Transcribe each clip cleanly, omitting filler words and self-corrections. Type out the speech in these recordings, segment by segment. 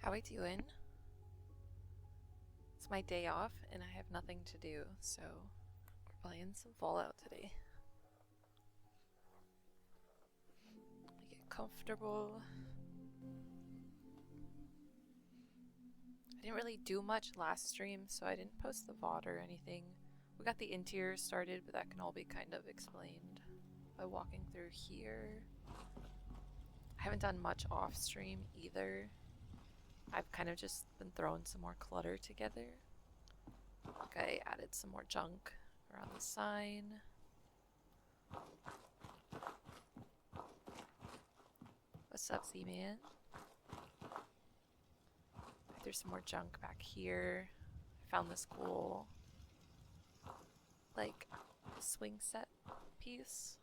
How we doing? It's my day off and I have nothing to do, so we're playing some Fallout today. Let me get comfortable. I didn't really do much last stream, so I didn't post the VOD or anything. We got the interior started, but that can all be kind of explained by walking through here. I haven't done much off stream either. I've kind of just been throwing some more clutter together. Like I added some more junk around the sign. What's up, Z-Man? There's some more junk back here. I found this cool, like, swing set piece.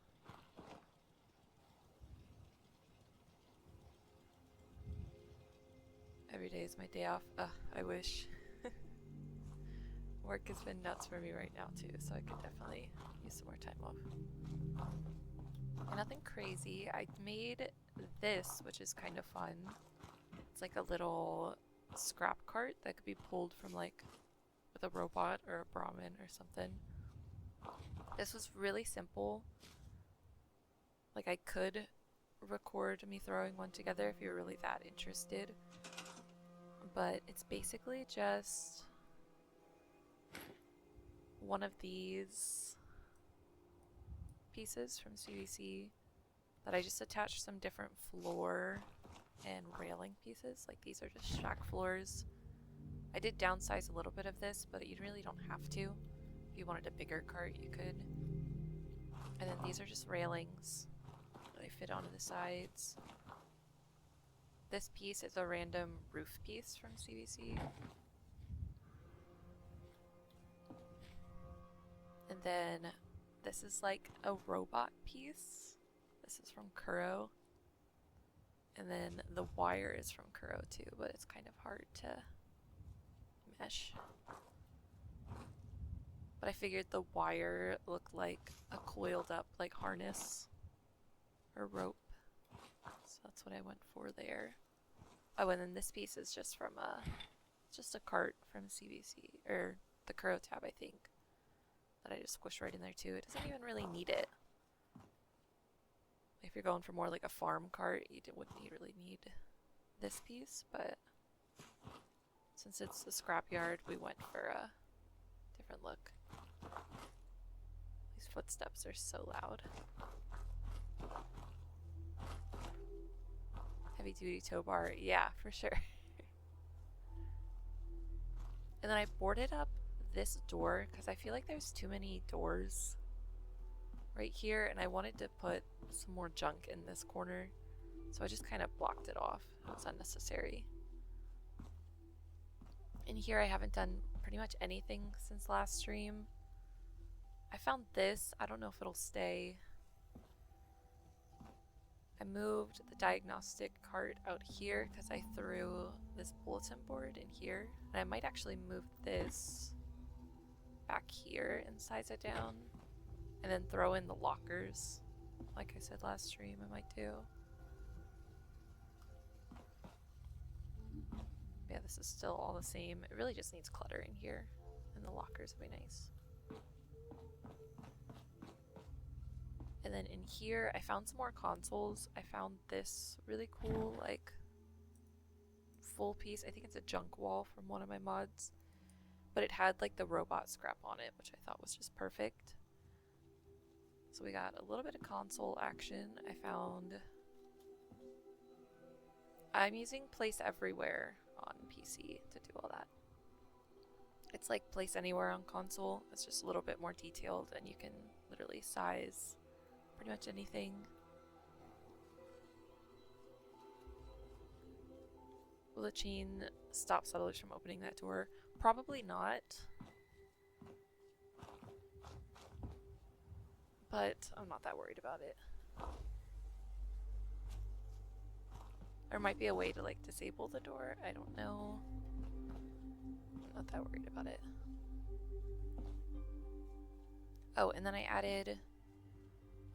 Every day is my day off. I wish. Work has been nuts for me right now too, so I could definitely use some more time off. Nothing crazy. I made this, which is kind of fun. It's like a little scrap cart that could be pulled from like with a robot or a Brahmin or something. This was really simple. Like I could record me throwing one together if you're really that interested. But it's basically just one of these pieces from CVC that I just attached some different floor and railing pieces. Like these are just shack floors. I did downsize a little bit of this, but you really don't have to. If you wanted a bigger cart, you could. And then these are just railings that I fit onto the sides. This piece is a random roof piece from CVC. And then this is like a robot piece. This is from Kuro. And then the wire is from Kuro too, but it's kind of hard to mesh. But I figured the wire looked like a coiled up like harness or rope. So that's what I went for there. Oh, and then this piece is just from just a cart from CVC, or the Kuro Tab, I think, that I just squished right in there too. It doesn't even really need it. If you're going for more like a farm cart, you wouldn't really need this piece, but since it's the scrapyard, we went for a different look. These footsteps are so loud. Heavy duty tow bar, yeah, for sure. And then I boarded up this door because I feel like there's too many doors right here, and I wanted to put some more junk in this corner, so I just kind of blocked it off. It was unnecessary. In here I haven't done pretty much anything since last stream. I found this. I don't know if it'll stay. I moved the diagnostic cart out here because I threw this bulletin board in here. And I might actually move this back here and size it down. And then throw in the lockers. Like I said last stream, I might do. Yeah, this is still all the same. It really just needs clutter in here. And the lockers would be nice. And then in here, I found some more consoles. I found this really cool, like, full piece. I think it's a junk wall from one of my mods. But it had, like, the robot scrap on it, which I thought was just perfect. So we got a little bit of console action. I'm using Place Everywhere on PC to do all that. It's like Place Anywhere on console. It's just a little bit more detailed, and you can literally size pretty much anything. Will the chain stop settlers from opening that door? Probably not. But I'm not that worried about it. There might be a way to like disable the door. I don't know. I'm not that worried about it. Oh, and then I added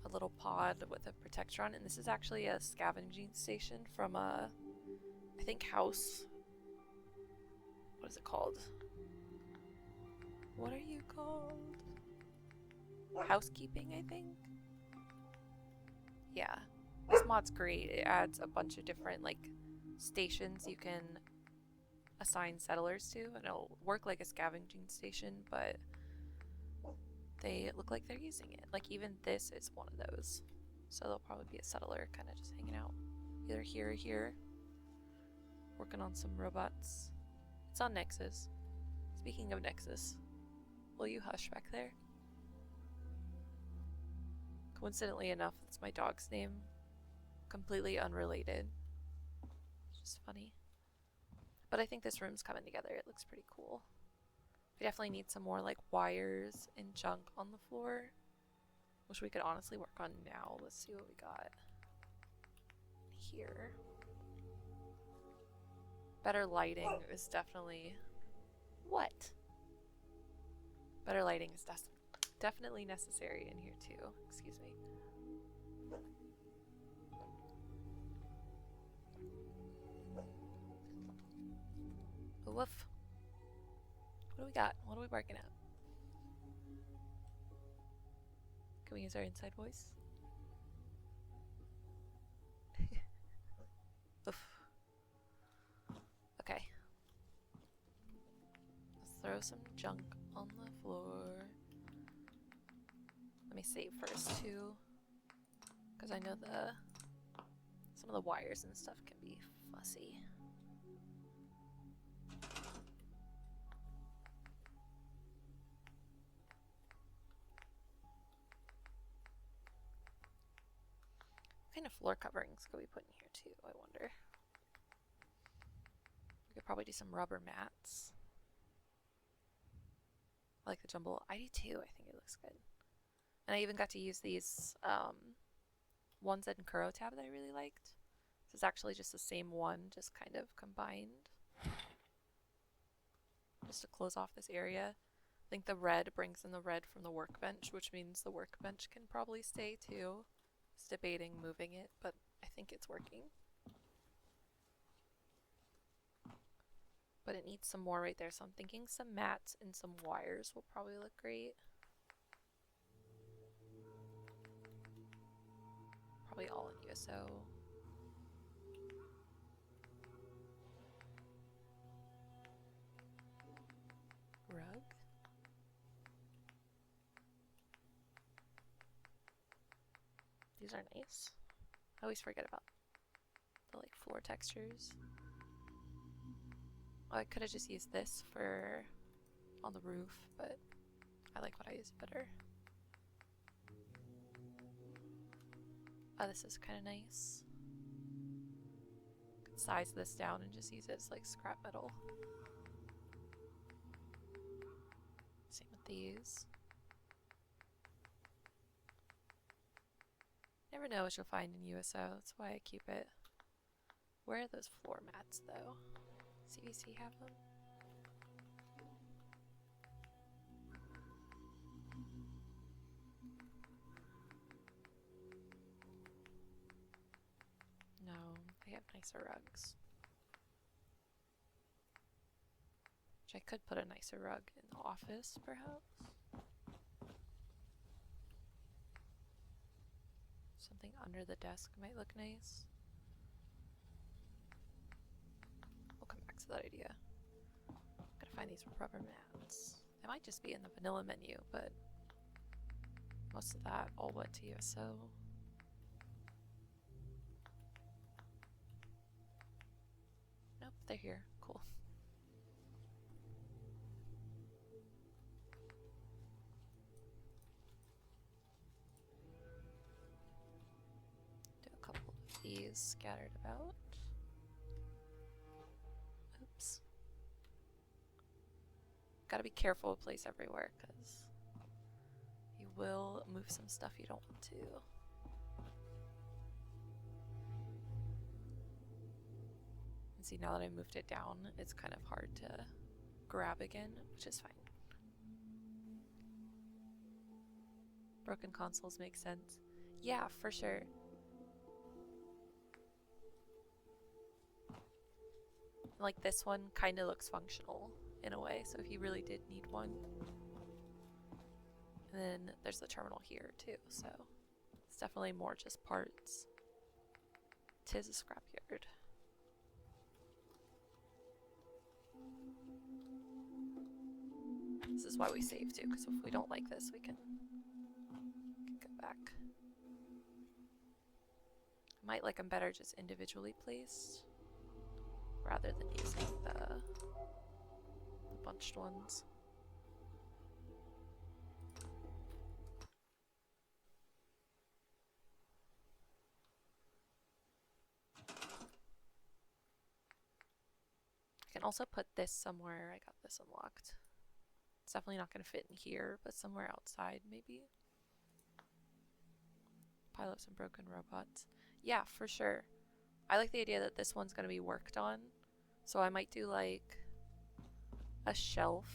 a little pod with a protector on it, and this is actually a scavenging station from I think what is it called? What are you called? Housekeeping, I think? Yeah. This mod's great. It adds a bunch of different, like, stations you can assign settlers to, and it'll work like a scavenging station, but they look like they're using it. Like, even this is one of those. So there'll probably be a settler kind of just hanging out. Either here or here. Working on some robots. It's on Nexus. Speaking of Nexus, will you hush back there? Coincidentally enough, it's my dog's name. Completely unrelated. It's just funny. But I think this room's coming together. It looks pretty cool. We definitely need some more like wires and junk on the floor, which we could honestly work on now. Let's see what we got here. Better lighting is definitely... What? Better lighting is definitely necessary in here too. Excuse me. Woof. What do we got? What are we barking at? Can we use our inside voice? Oof. Okay. Let's throw some junk on the floor. Let me save first too, because I know some of the wires and stuff can be fussy. What kind of floor coverings could we put in here too, I wonder? We could probably do some rubber mats. I like the jumble. I do too. I think it looks good. And I even got to use these ones in Kuro Tab that I really liked. This is actually just the same one, just kind of combined. Just to close off this area. I think the red brings in the red from the workbench, which means the workbench can probably stay too. Just debating moving it, but I think it's working. But it needs some more right there, so I'm thinking some mats and some wires will probably look great. Probably all in USO. Rug. These are nice. I always forget about the like floor textures. Oh, I could have just used this for on the roof, but I like what I use better. Oh, this is kind of nice. Could size this down and just use it as like scrap metal. Same with these. Never know what you'll find in USO, that's why I keep it. Where are those floor mats though? CVC have them? No, they have nicer rugs. Which I could put a nicer rug in the office, perhaps? Something under the desk might look nice. We'll come back to that idea. Gotta find these rubber mats. They might just be in the vanilla menu, but most of that all went to USO. Nope, they're here. Cool. Do a couple of these scattered about. Oops. Gotta be careful with place everywhere, because you will move some stuff you don't want to. And see, now that I moved it down, it's kind of hard to grab again, which is fine. Broken consoles make sense. Yeah, for sure. Like this one kind of looks functional. in a way, so if you really did need one. And then there's the terminal here too, so it's definitely more just parts. 'Tis a scrapyard. This is why we save too, because if we don't like this, we can go back. I might like them better just individually placed, rather than using the bunched ones. I can also put this somewhere. I got this unlocked. It's definitely not going to fit in here, but somewhere outside maybe. Pile up some broken robots. Yeah, for sure. I like the idea that this one's going to be worked on. So I might do like a shelf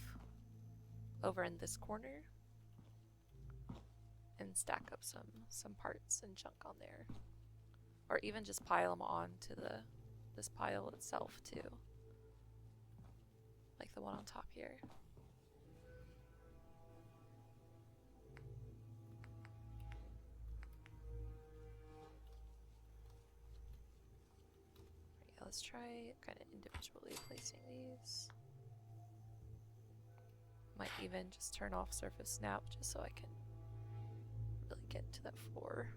over in this corner and stack up some parts and junk on there. Or even just pile them onto this pile itself too. Like the one on top here. Yeah, let's try kind of individually placing these. Might even just turn off surface snap just so I can really get to that floor.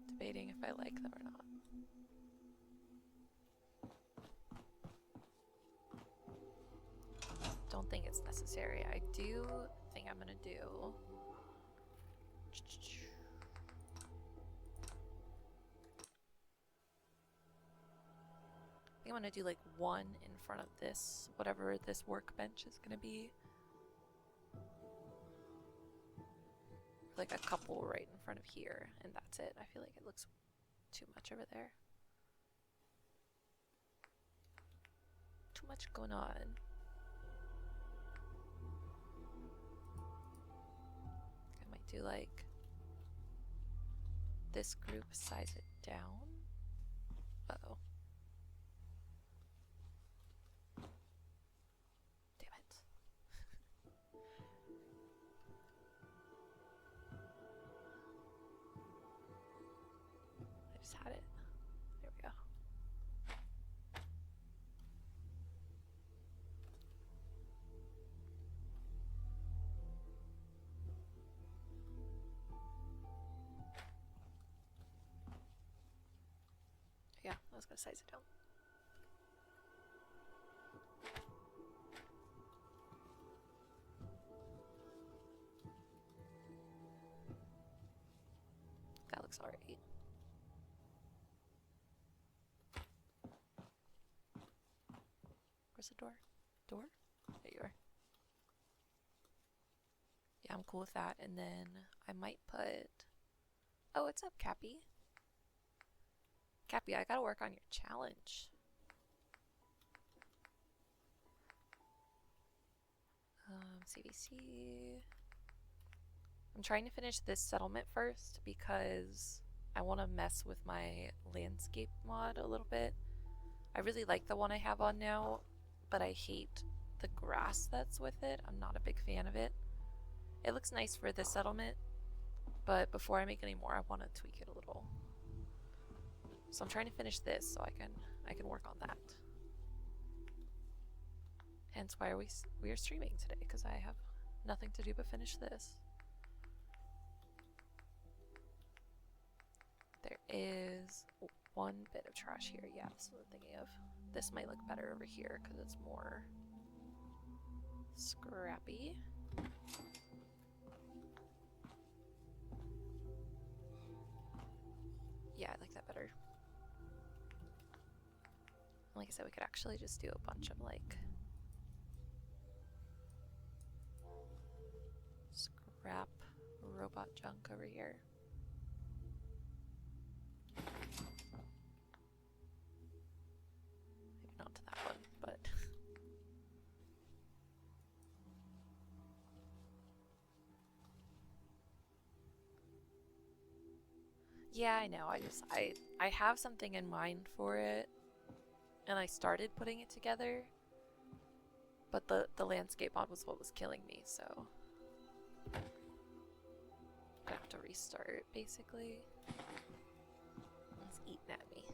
Debating if I like them or not. Don't think it's necessary. I do think I'm gonna do. I think I'm gonna do like one in front of this, whatever this workbench is gonna be. Like a couple right in front of here, and that's it. I feel like it looks too much over there. Too much going on. I might do like this group, size it down. Uh-oh. Damn it. I just had it. There we go. Yeah, I was gonna size it down. That looks alright. Where's the door? Door? There you are. Yeah, I'm cool with that. And then I might put... Oh, what's up, Cappy? Cappy, I gotta work on your challenge. CVC. I'm trying to finish this settlement first because I want to mess with my landscape mod a little bit. I really like the one I have on now, but I hate the grass that's with it. I'm not a big fan of it. It looks nice for this settlement, but before I make any more, I want to tweak it a little. So I'm trying to finish this so I can work on that. Hence why we are streaming today, because I have nothing to do but finish this. There is one bit of trash here. Yeah, that's what I'm thinking of. This might look better over here because it's more scrappy. Like I said, we could actually just do a bunch of like scrap robot junk over here. Maybe not to that one, but yeah, I know. I have something in mind for it, and I started putting it together, but the landscape mod was what was killing me, so I have to restart basically. It's eating at me.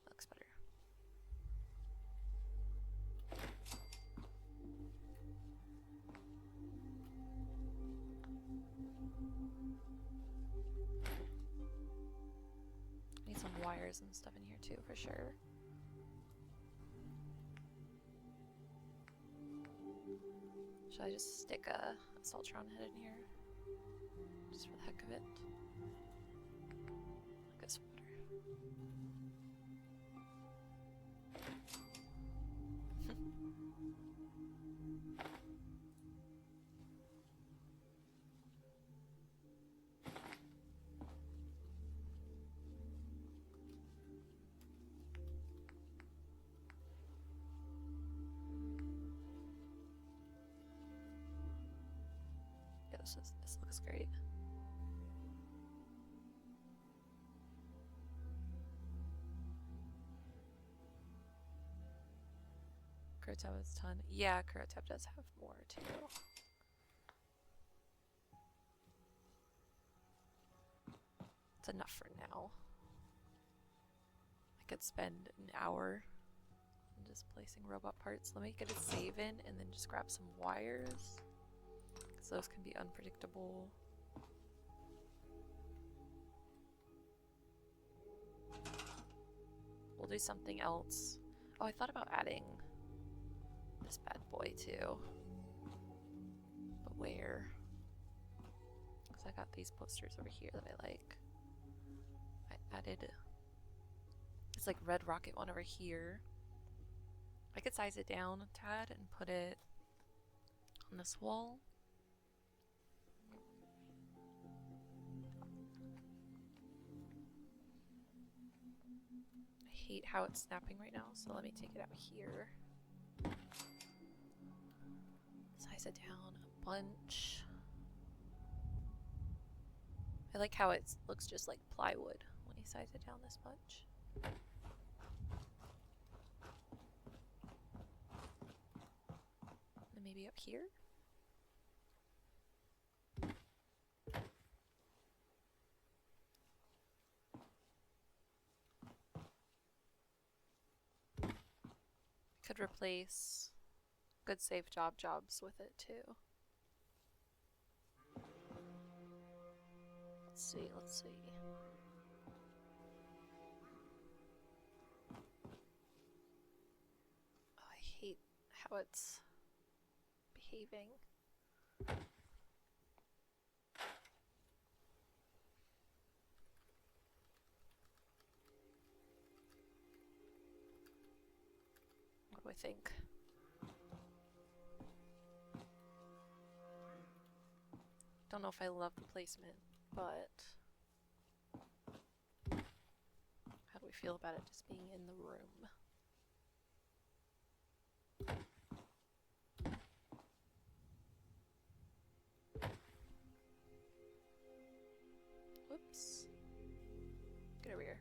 Looks better. Need some wires and stuff in here too, for sure. Should I just stick a Saltron head in here? Just for the heck of it? I guess water. Yeah, this looks great. Kuro Tab has a ton. Yeah, Kuro Tab does have more too. It's enough for now. I could spend an hour on just placing robot parts. Let me get a save in and then just grab some wires, because those can be unpredictable. We'll do something else. Oh, I thought about adding this bad boy too. But where? Because I got these posters over here that I like. I added this like red rocket one over here. I could size it down a tad and put it on this wall. I hate how it's snapping right now, so let me take it out here. Size it down a bunch. I like how it looks just like plywood when you size it down this much. And maybe up here. Could replace good save jobs with it too. Let's see. Oh, I hate how it's behaving. What do I think? Don't know if I love the placement, but how do we feel about it just being in the room? Whoops. Get over here.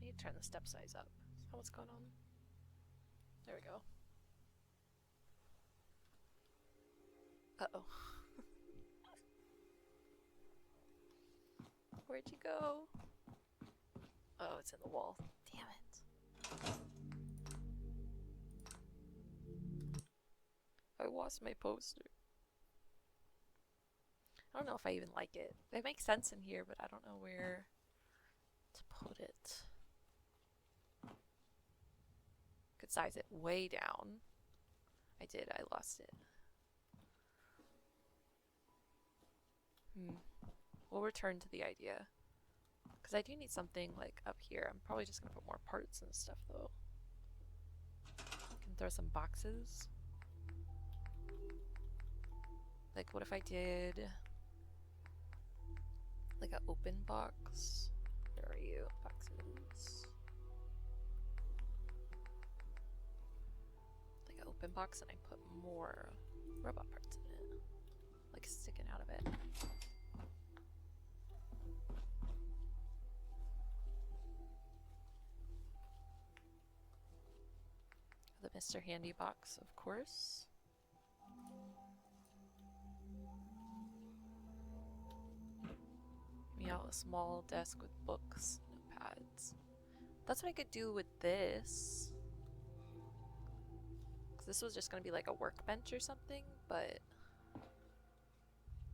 I need to turn the step size up. Is that what's going on? There we go. Uh-oh. Where'd you go? Oh, it's in the wall. Damn it. I lost my poster. I don't know if I even like it. It makes sense in here, but I don't know where to put it. Could could size it way down. I did, I lost it. We'll return to the idea. Because I do need something like up here. I'm probably just going to put more parts and stuff though. Can throw some boxes. Like what if I did like an open box? Where are you? Boxes. Like an open box and I put more robot parts in it. Like sticking out of it. The Mr. Handy box, of course. Me out a small desk with books, notepads. That's what I could do with this. Because this was just going to be like a workbench or something, but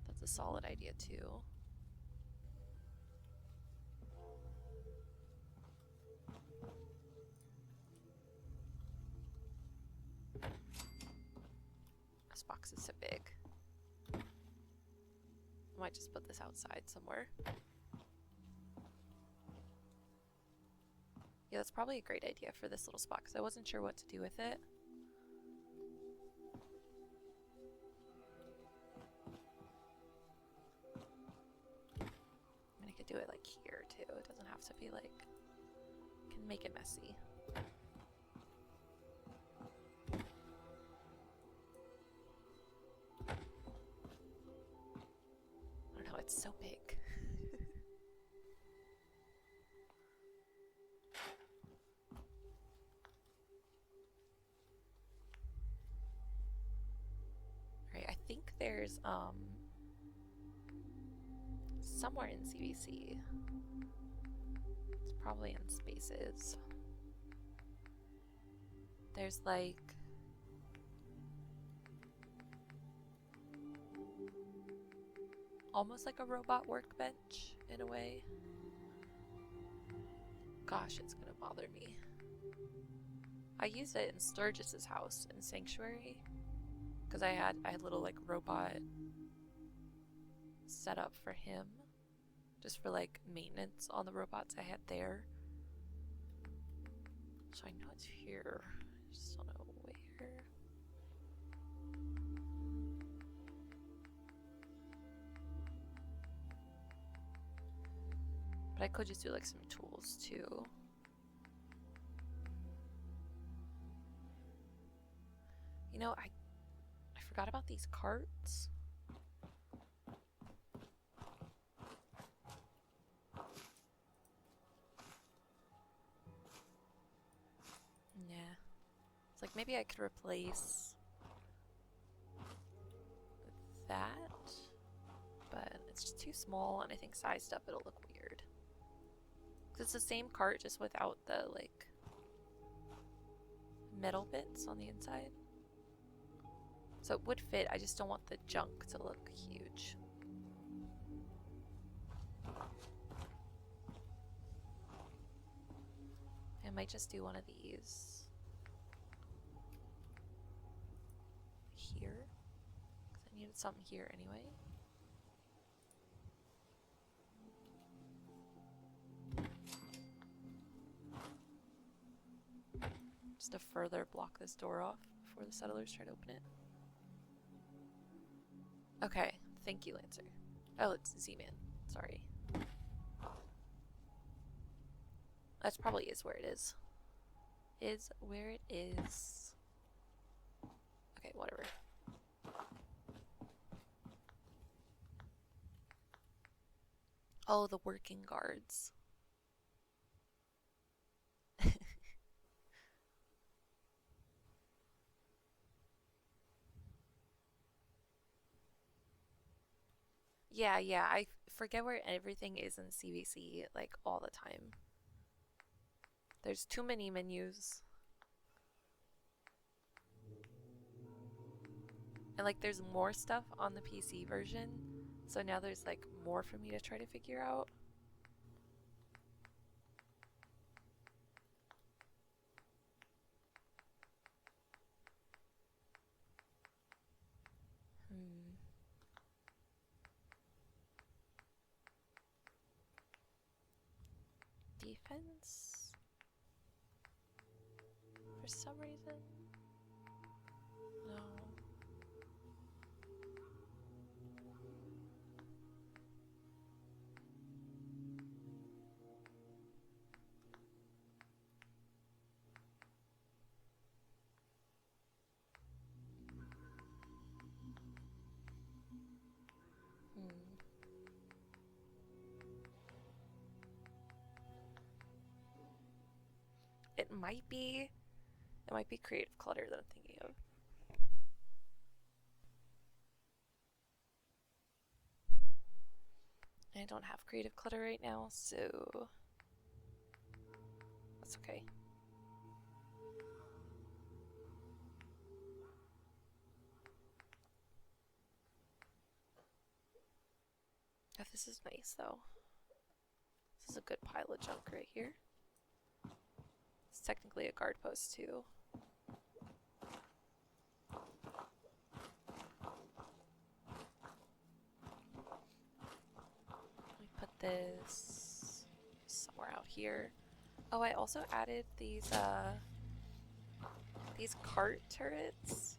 that's a solid idea too. This box is so big. I might just put this outside somewhere. Yeah, that's probably a great idea for this little spot because I wasn't sure what to do with it. I mean, I could do it like here too. It doesn't have to be like, can make it messy. I don't know, it's so big. Alright, I think there's somewhere in CVC. It's probably in spaces. There's like almost like a robot workbench in a way. Gosh, it's gonna bother me. I used it in Sturgis's house in Sanctuary because I had little like robot set up for him just for like maintenance on the robots I had there. So I know it's here. I just don't know where. But I could just do like some tools too. You know, I forgot about these carts. Yeah. It's like maybe I could replace that, but it's just too small and I think sized up it'll look weird. It's the same cart just without the like metal bits on the inside. So it would fit, I just don't want the junk to look huge. I might just do one of these here, because I needed something here anyway. Just to further block this door off before the settlers try to open it. Okay, thank you, Lancer. Oh, it's Z-Man. Sorry. That's probably is where it is. Is where it is. Okay, whatever. Oh, the working guards. Yeah, I forget where everything is in CVC, like, all the time. There's too many menus. And, like, there's more stuff on the PC version, so now there's, like, more for me to try to figure out. fence? For some reason? No. It might be creative clutter that I'm thinking of. I don't have creative clutter right now, so that's okay. Oh, this is nice though. This is a good pile of junk right here. It's technically a guard post too. Let me put this somewhere out here. Oh, I also added these cart turrets.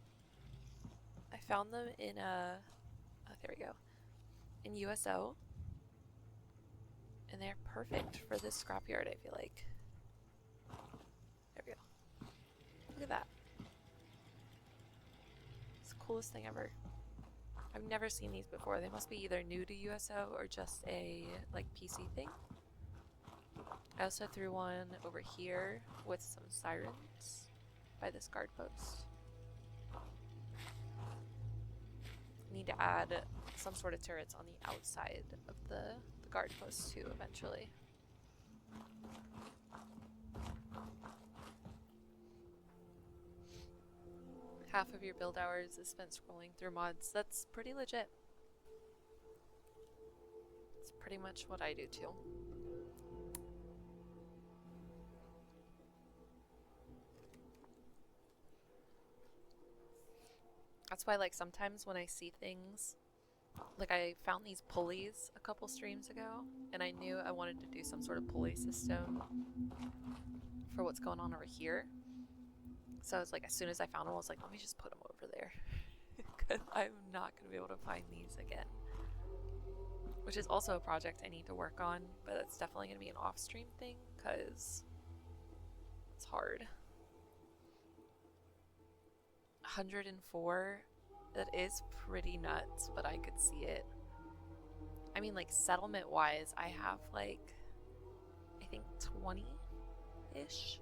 I found them in oh, there we go. In USO. And they're perfect for this scrapyard, I feel like. There we go. Look at that. It's the coolest thing ever. I've never seen these before. They must be either new to USO or just a like PC thing. I also threw one over here with some sirens by this guard post. Need to add some sort of turrets on the outside of the guard post too eventually. Half of your build hours is spent scrolling through mods. That's pretty legit. It's pretty much what I do too. That's why, like, sometimes when I see things, like I found these pulleys a couple streams ago, and I knew I wanted to do some sort of pulley system for what's going on over here. So I was like, as soon as I found them, I was like, let me just put them over there. Because I'm not going to be able to find these again. Which is also a project I need to work on, but it's definitely going to be an off-stream thing, because it's hard. 104, that is pretty nuts, but I could see it. I mean, like, settlement-wise, I have, like, I think 20-ish.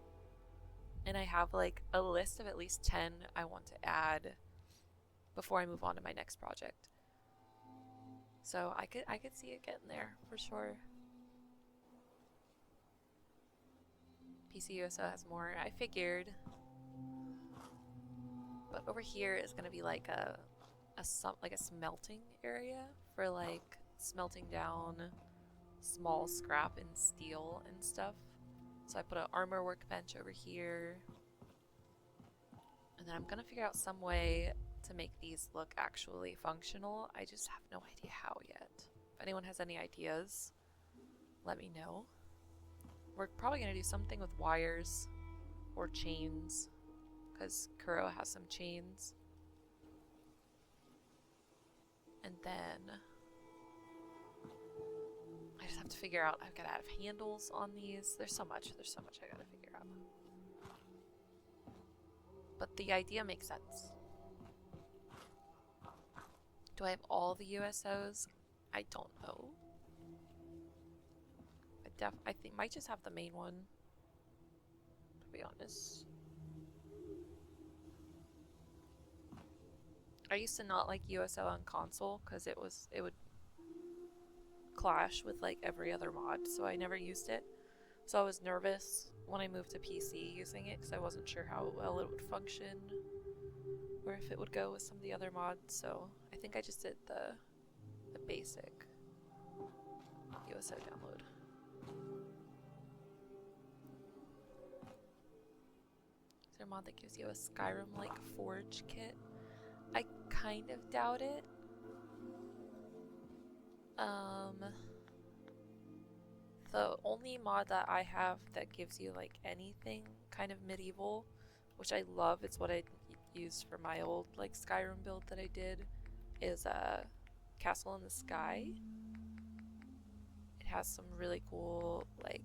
And I have, like, a list of at least 10 I want to add before I move on to my next project. So I could see it getting there, for sure. PC USO has more, I figured. But over here is going to be like a smelting area for like smelting down small scrap and steel and stuff. So I put an armor workbench over here. And then I'm going to figure out some way to make these look actually functional. I just have no idea how yet. If anyone has any ideas, let me know. We're probably going to do something with wires or chains, because Kuro has some chains. And then I just have to figure out, I've got to have handles on these. There's so much I gotta figure out. But the idea makes sense. Do I have all the USOs? I don't know. I think might just have the main one, to be honest. I used to not like USO on console because it would clash with like every other mod, so I never used it. So I was nervous when I moved to PC using it because I wasn't sure how well it would function or if it would go with some of the other mods. So I think I just did the basic USO download. Is there a mod that gives you a Skyrim-like forge kit? I kind of doubt it. The only mod that I have that gives you like anything kind of medieval, which I love, it's what I used for my old like Skyrim build that I did, is a Castle in the Sky. It has some really cool like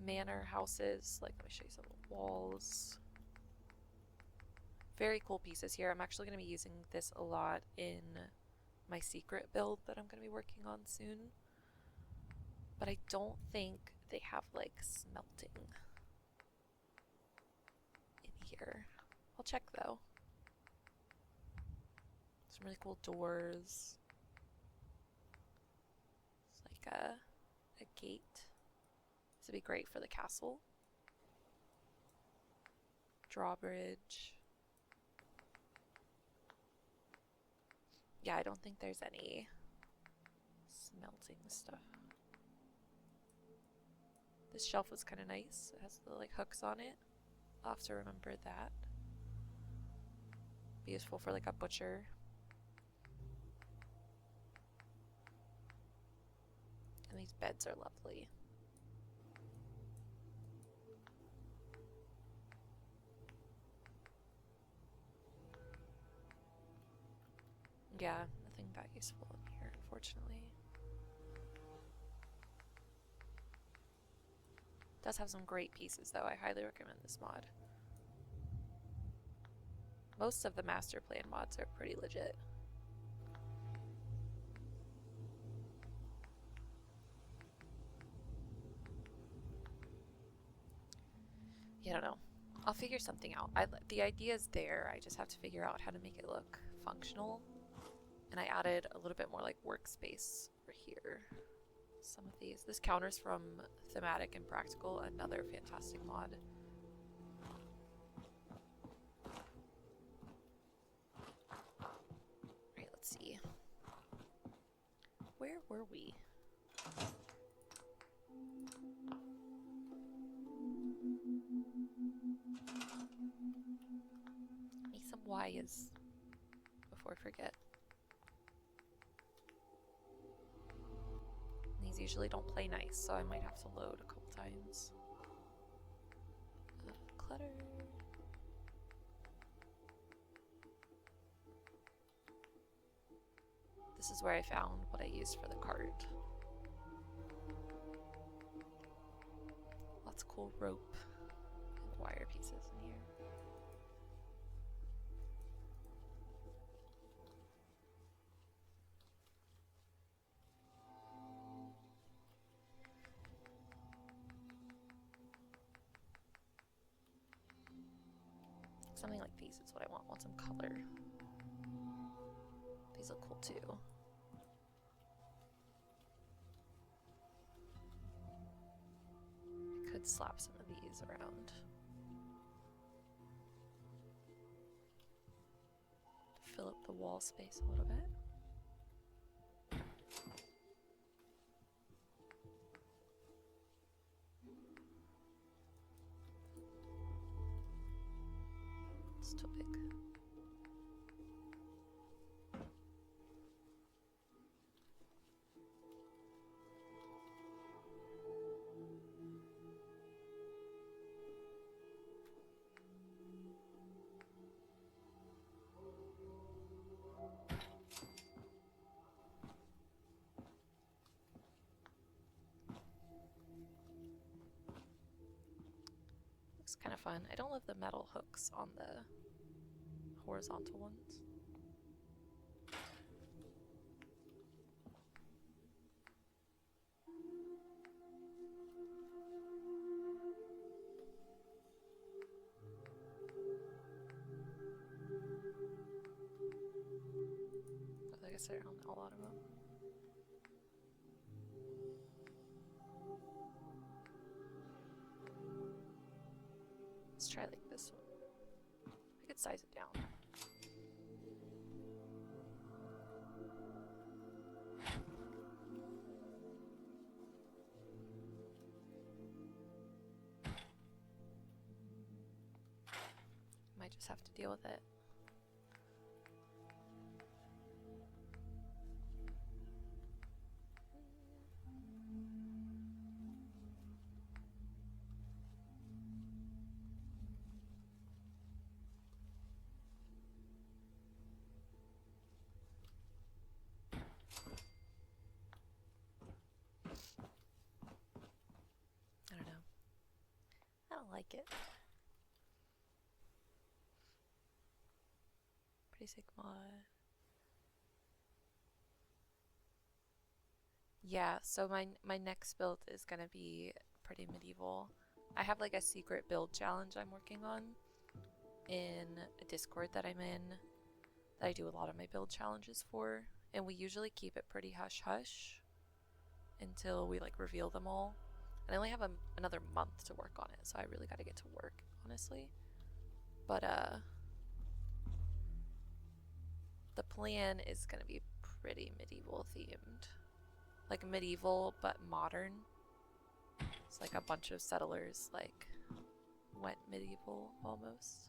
manor houses. Like, let me show you some of the walls. Very cool pieces here. I'm actually going to be using this a lot in my secret build that I'm going to be working on soon. But I don't think they have like smelting in here. I'll check though. Some really cool doors. It's like a gate. This would be great for the castle. Drawbridge. Yeah, I don't think there's any smelting stuff. This shelf was kind of nice. It has the like hooks on it. I'll have to remember that. Be useful for like a butcher. And these beds are lovely. Yeah, nothing that useful in here, unfortunately. It does have some great pieces though. I highly recommend this mod. Most of the master plan mods are pretty legit. Yeah, I don't know. I'll figure something out. The idea is there. I just have to figure out how to make it look functional. And I added a little bit more like workspace over here. Some of these. This counter's from Thematic and Practical, another fantastic mod. Right, let's see. Where were we? Need some Y's before I forget. These usually don't play nice, so I might have to load a couple times. Clutter. This is where I found what I used for the cart. Lots of cool rope and wire pieces in here. Something like these is what I want. I want some color. These look cool too. I could slap some of these around to fill up the wall space a little bit. It's too big. Looks kind of fun. I don't love the metal hooks on the horizontal ones. Like I said, I don't know a lot of them. Let's try like this one. I could size it down. Might just have to deal with it. like it. Pretty sick mod. Yeah, so my next build is gonna be pretty medieval. I have like a secret build challenge I'm working on in a Discord that I'm in that I do a lot of my build challenges for, and we usually keep it pretty hush hush until we like reveal them all. And I only have another month to work on it, so I really got to get to work, honestly. But the plan is gonna be pretty medieval themed, like medieval but modern. It's like a bunch of settlers like went medieval almost.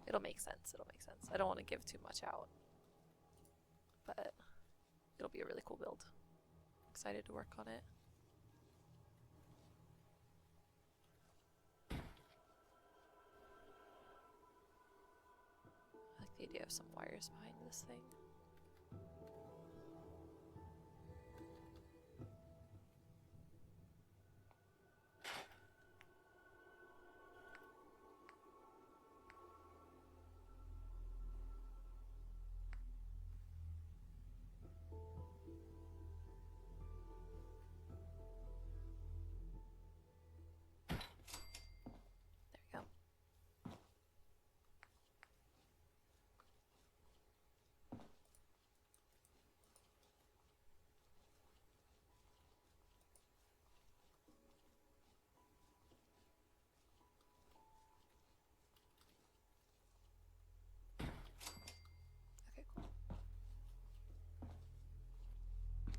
It'll make sense. It'll make sense. I don't want to give too much out, but it'll be a really cool build. Excited to work on it. I like the idea of some wires behind this thing.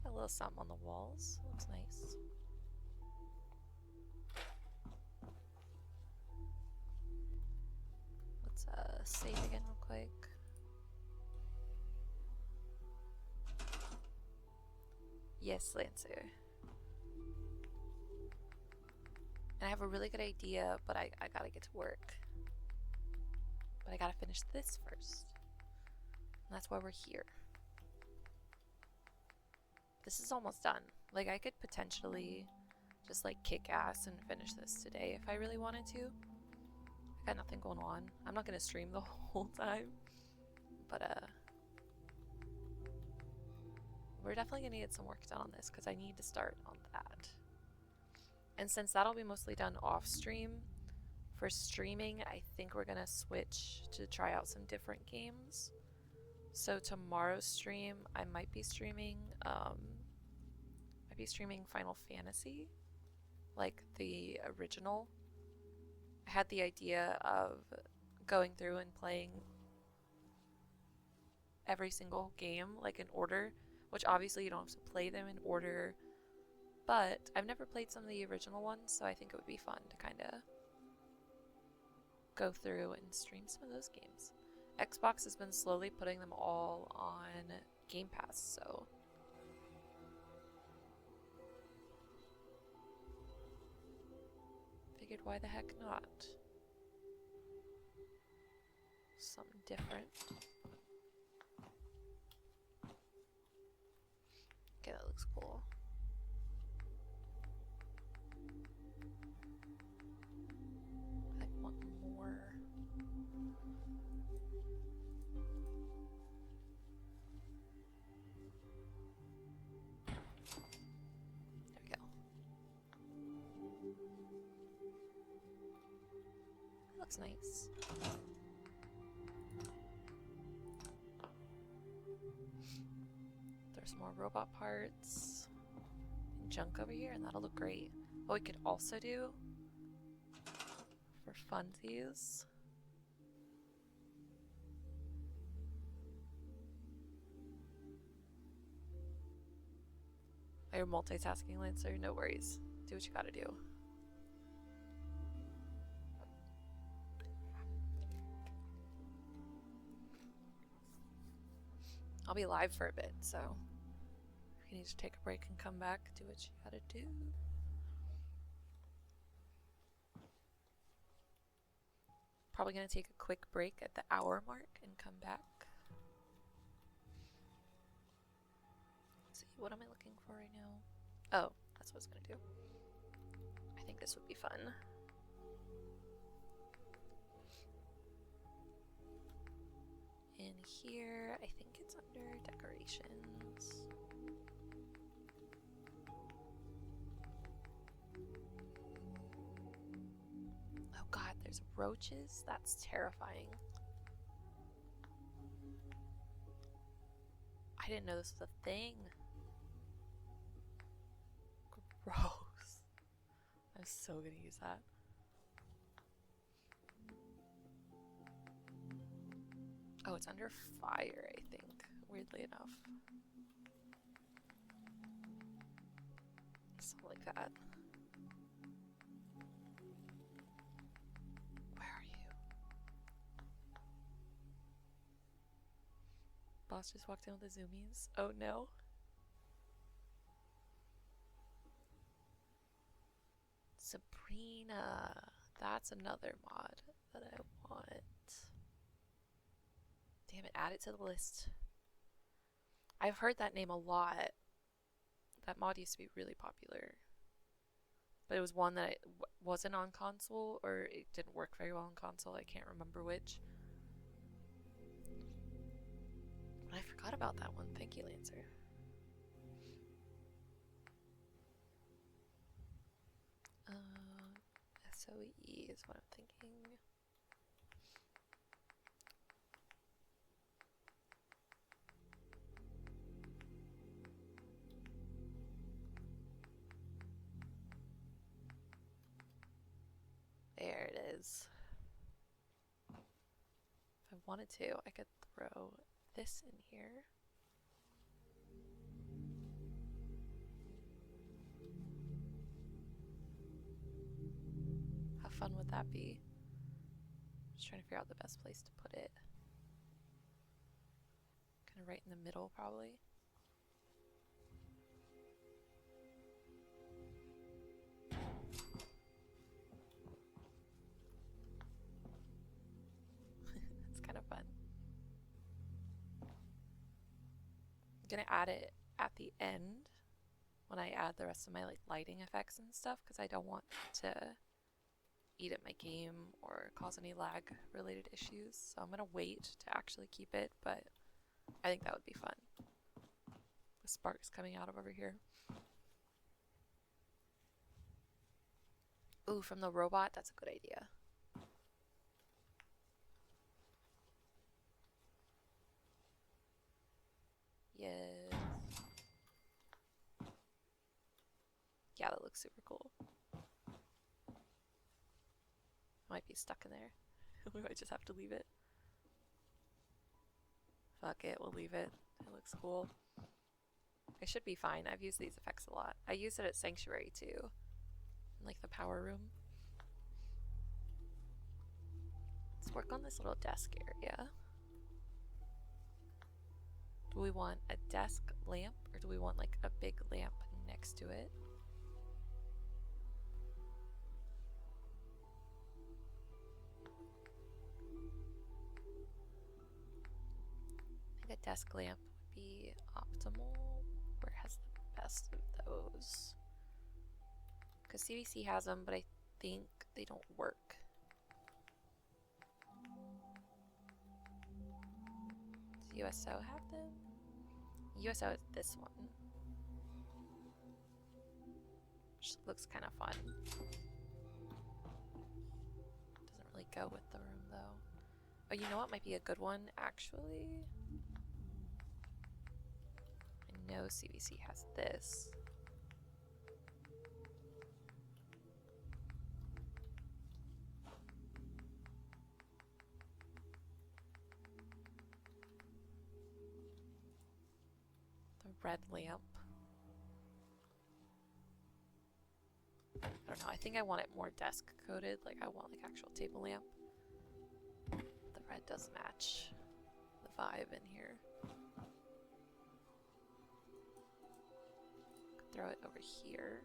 A little something on the walls. Looks nice. Let's save again real quick. Yes, Lancer. And I have a really good idea, but I gotta get to work. But I gotta finish this first. And that's why we're here. This is almost done. Like, I could potentially just like kick ass and finish this today if I really wanted to. I got nothing going on. I'm not gonna stream the whole time, but we're definitely gonna get some work done on this because I need to start on that. And since that'll be mostly done off stream, for streaming I think we're gonna switch to try out some different games. So tomorrow's stream I might be streaming Final Fantasy, like the original. I had the idea of going through and playing every single game like in order, which obviously you don't have to play them in order, but I've never played some of the original ones, so I think it would be fun to kind of go through and stream some of those games. Xbox has been slowly putting them all on Game Pass, so figured why the heck not? Something different. Okay, that looks cool. I want more. There we go. That looks nice. There's more robot parts and junk over here, and that'll look great. What we could also do for funsies, are you multitasking, Lancer? No worries. Do what you gotta do. I'll be live for a bit, so if you need to take a break and come back, do what you gotta do. Probably gonna take a quick break at the hour mark and come back. Let's see, what am I looking for right now? Oh, that's what I was gonna do. I think this would be fun. in here. I think it's under decorations. Oh god, there's roaches? That's terrifying. I didn't know this was a thing. Gross. I'm so gonna use that. Oh, it's under fire, I think, weirdly enough. Something like that. Where are you? Boss just walked in with the zoomies. Oh no. Sabrina. That's another mod that I want. Damn it, add it to the list. I've heard that name a lot. That mod used to be really popular. But it was one that wasn't on console, or it didn't work very well on console. I can't remember which. I forgot about that one. Thank you, Lancer. SOE is what I'm thinking. There it is. If I wanted to, I could throw this in here. How fun would that be? Just trying to figure out the best place to put it. Kind of right in the middle, probably. It's kind of fun. I'm gonna add it at the end when I add the rest of my like lighting effects and stuff, because I don't want to eat at my game or cause any lag related issues. So I'm gonna wait to actually keep it, but I think that would be fun. The sparks coming out of over here. Ooh, from the robot, that's a good idea. Yes. Yeah, that looks super cool. Might be stuck in there. We might just have to leave it. Fuck it, we'll leave it. It looks cool. It should be fine. I've used these effects a lot. I use it at Sanctuary too. In like the power room. Let's work on this little desk area. Do we want a desk lamp, or do we want like a big lamp next to it? I think a desk lamp would be optimal. Where has the best of those? Because CVC has them, but I think they don't work. Does USO have them? USO is this one. Which looks kind of fun. Doesn't really go with the room though. Oh, you know what might be a good one actually? I know CVC has this. The red lamp. I don't know, I think I want it more desk coated, like I want like actual table lamp. The red does match the vibe in here. Could throw it over here.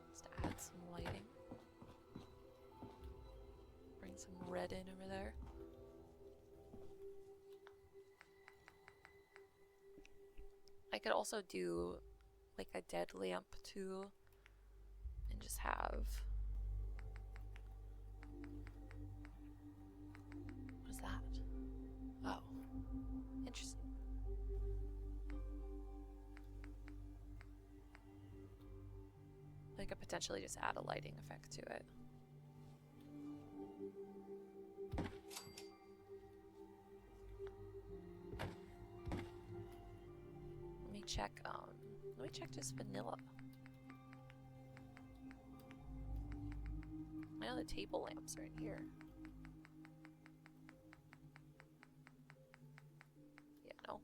Just to add some lighting. Bring some red in over there. I could also do like a dead lamp too, and just have potentially just add a lighting effect to it. Let me check just vanilla. I know the table lamps are in here. Yeah, no.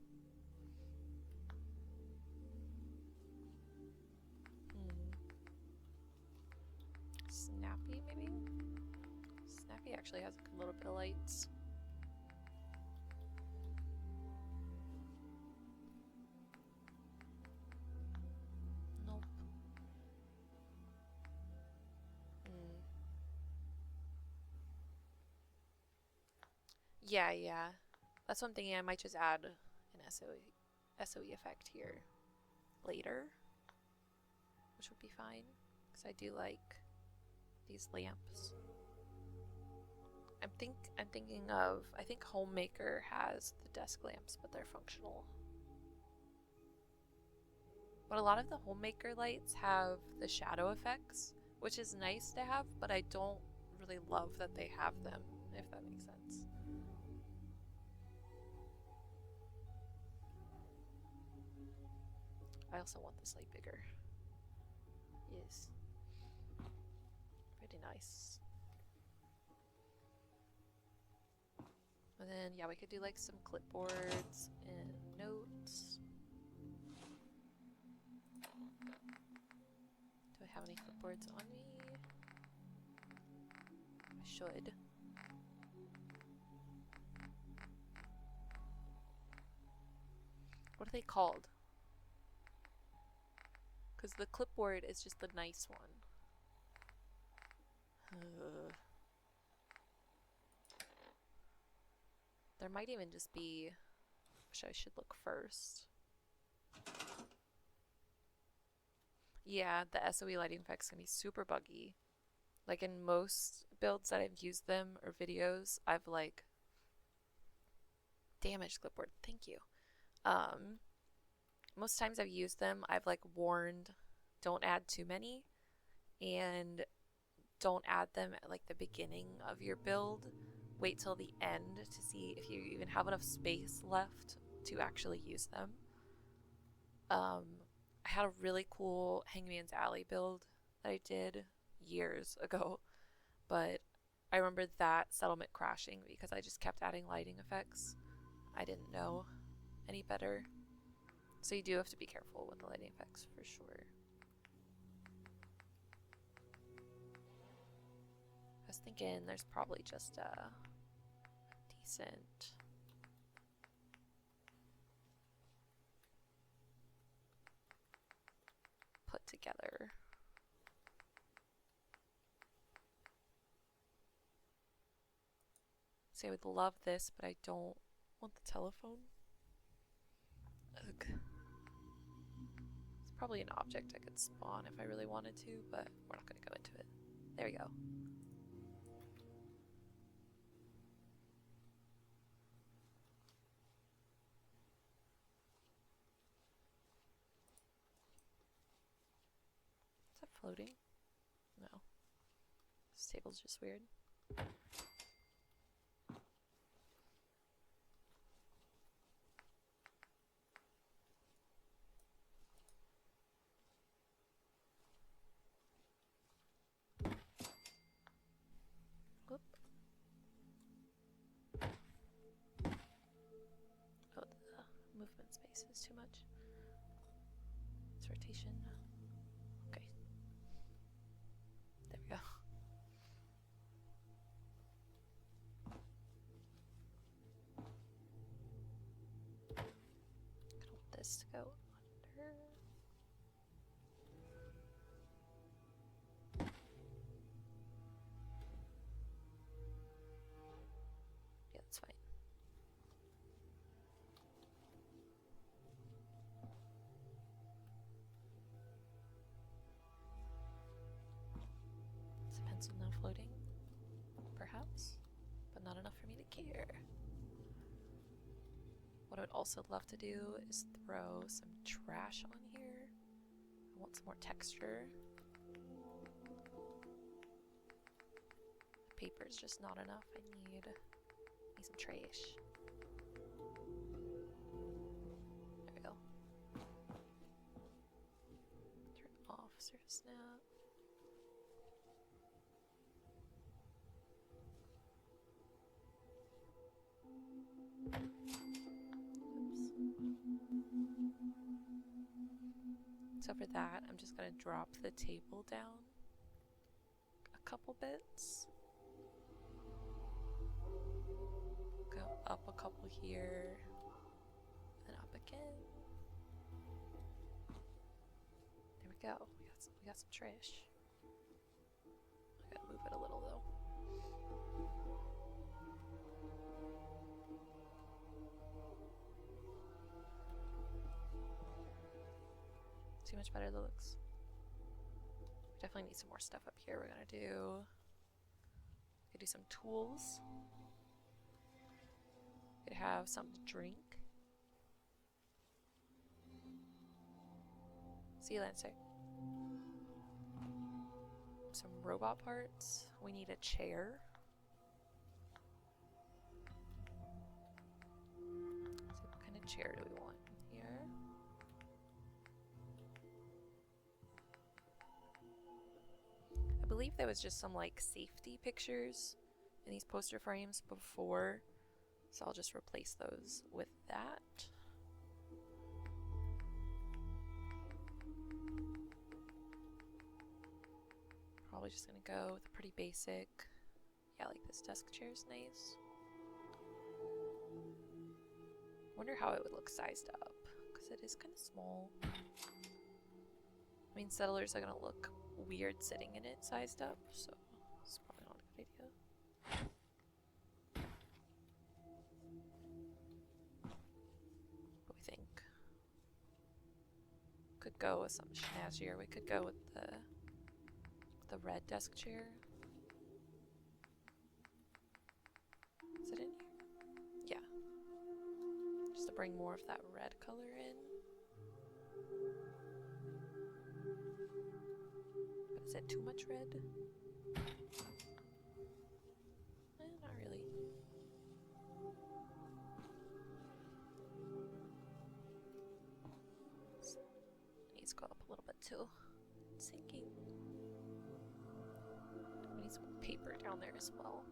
Snappy, maybe? Snappy actually has a little bit of lights. Nope. Yeah. That's one thing I might just add an SOE effect here later, which would be fine, because I do like these lamps. I think Homemaker has the desk lamps, but they're functional. But a lot of the Homemaker lights have the shadow effects, which is nice to have, but I don't really love that they have them, if that makes sense. I also want this light bigger. Yes. Pretty nice. And then, yeah, we could do like some clipboards and notes. Do I have any clipboards on me? I should. What are they called? Because the clipboard is just the nice one. There might even just be, which I should look first. Yeah, the SOE lighting effects can be super buggy. Like in most builds that I've used them or videos, I've like damaged clipboard. Thank you. Most times I've used them, I've like warned, don't add too many, and don't add them at like the beginning of your build. Wait till the end to see if you even have enough space left to actually use them. I had a really cool Hangman's Alley build that I did years ago, but I remember that settlement crashing because I just kept adding lighting effects. I didn't know any better. So you do have to be careful with the lighting effects for sure. I was thinking there's probably just a decent put together. See, I would love this, but I don't want the telephone. Ugh. It's probably an object I could spawn if I really wanted to, but we're not going to go into it. There we go. Is that floating? No. This table's just weird. Whoop. Oh, the movement space is too much. It's rotation. Okay. There we go. I want this to go under. Yeah, that's fine. Is the pencil now floating? Perhaps, but not enough for me to care. What I would also love to do is throw some trash on here. I want some more texture. paper is just not enough. I need some trash. There we go. Turn off, sort of snap. So for that, I'm just going to drop the table down a couple bits. Go up a couple here, and up again. There we go. We got some trash. I gotta move it a little though. See much better that looks. We definitely need some more stuff up here. We're gonna do some tools. Could have something to drink. Sea lancer. Some robot parts. We need a chair. So what kind of chair do we want in here? I believe there was just some like safety pictures in these poster frames before. So I'll just replace those with that. Probably just gonna go with a pretty basic. Yeah, like this desk chair is nice. Wonder how it would look sized up, because it is kind of small. I mean, settlers are gonna look weird sitting in it sized up, so it's probably not a good idea. Could go with something snazzier. We could go with the red desk chair. Is it in here? Yeah. Just to bring more of that red color in. But is it too much red? Not really. Needs to go up a little bit too. It's sinking. We need some paper down there as well.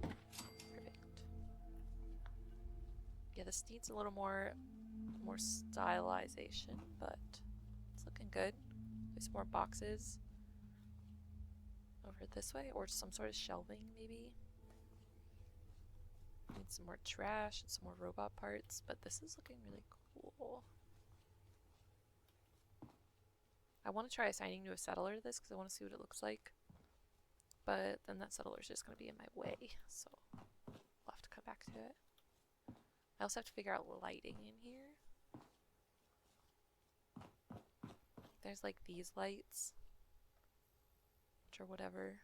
Perfect. Yeah, this needs a little more stylization, but it's looking good. There's more boxes over this way, or some sort of shelving maybe. Need some more trash and some more robot parts, but this is looking really cool. I want to try assigning to a settler this because I want to see what it looks like, but then that settler is just going to be in my way, so I'll have to come back to it. I also have to figure out lighting in here. There's like these lights, or whatever.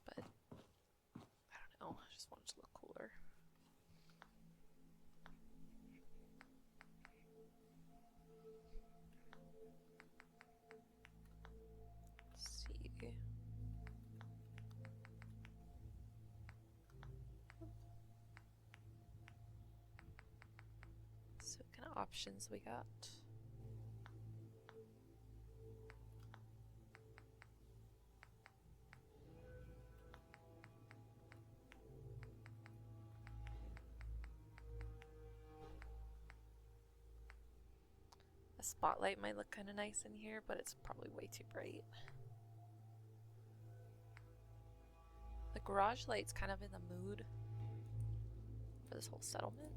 But I don't know, I just want it to look cooler. Let's see. So what kind of options we got? A spotlight might look kind of nice in here, but it's probably way too bright. The garage light's kind of in the mood for this whole settlement.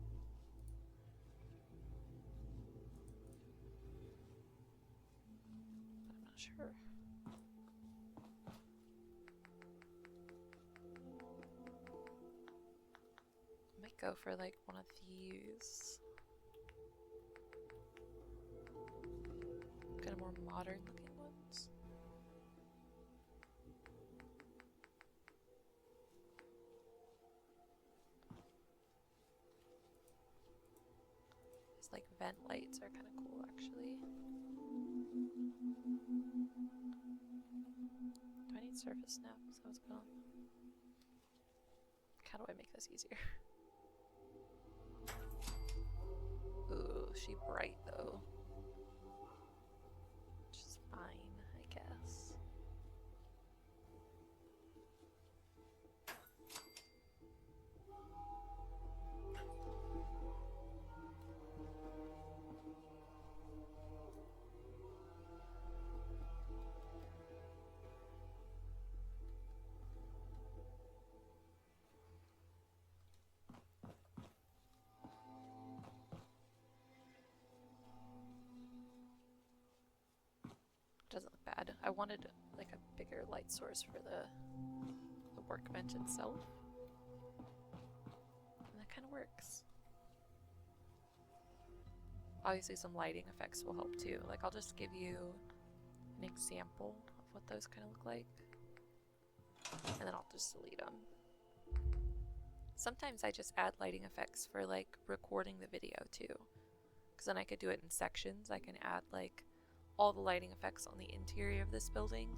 But I'm not sure. I might go for like one of these. Kind of more modern looking ones. like vent lights are kind of cool actually. Do I need surface snap? Is that what's going on? How do I make this easier? Ooh, she bright though. Which is fine, I guess. Doesn't look bad. I wanted like a bigger light source for the workbench itself. And that kind of works. Obviously some lighting effects will help too. Like I'll just give you an example of what those kind of look like. And then I'll just delete them. Sometimes I just add lighting effects for like recording the video too. Because then I could do it in sections. I can add like all the lighting effects on the interior of this building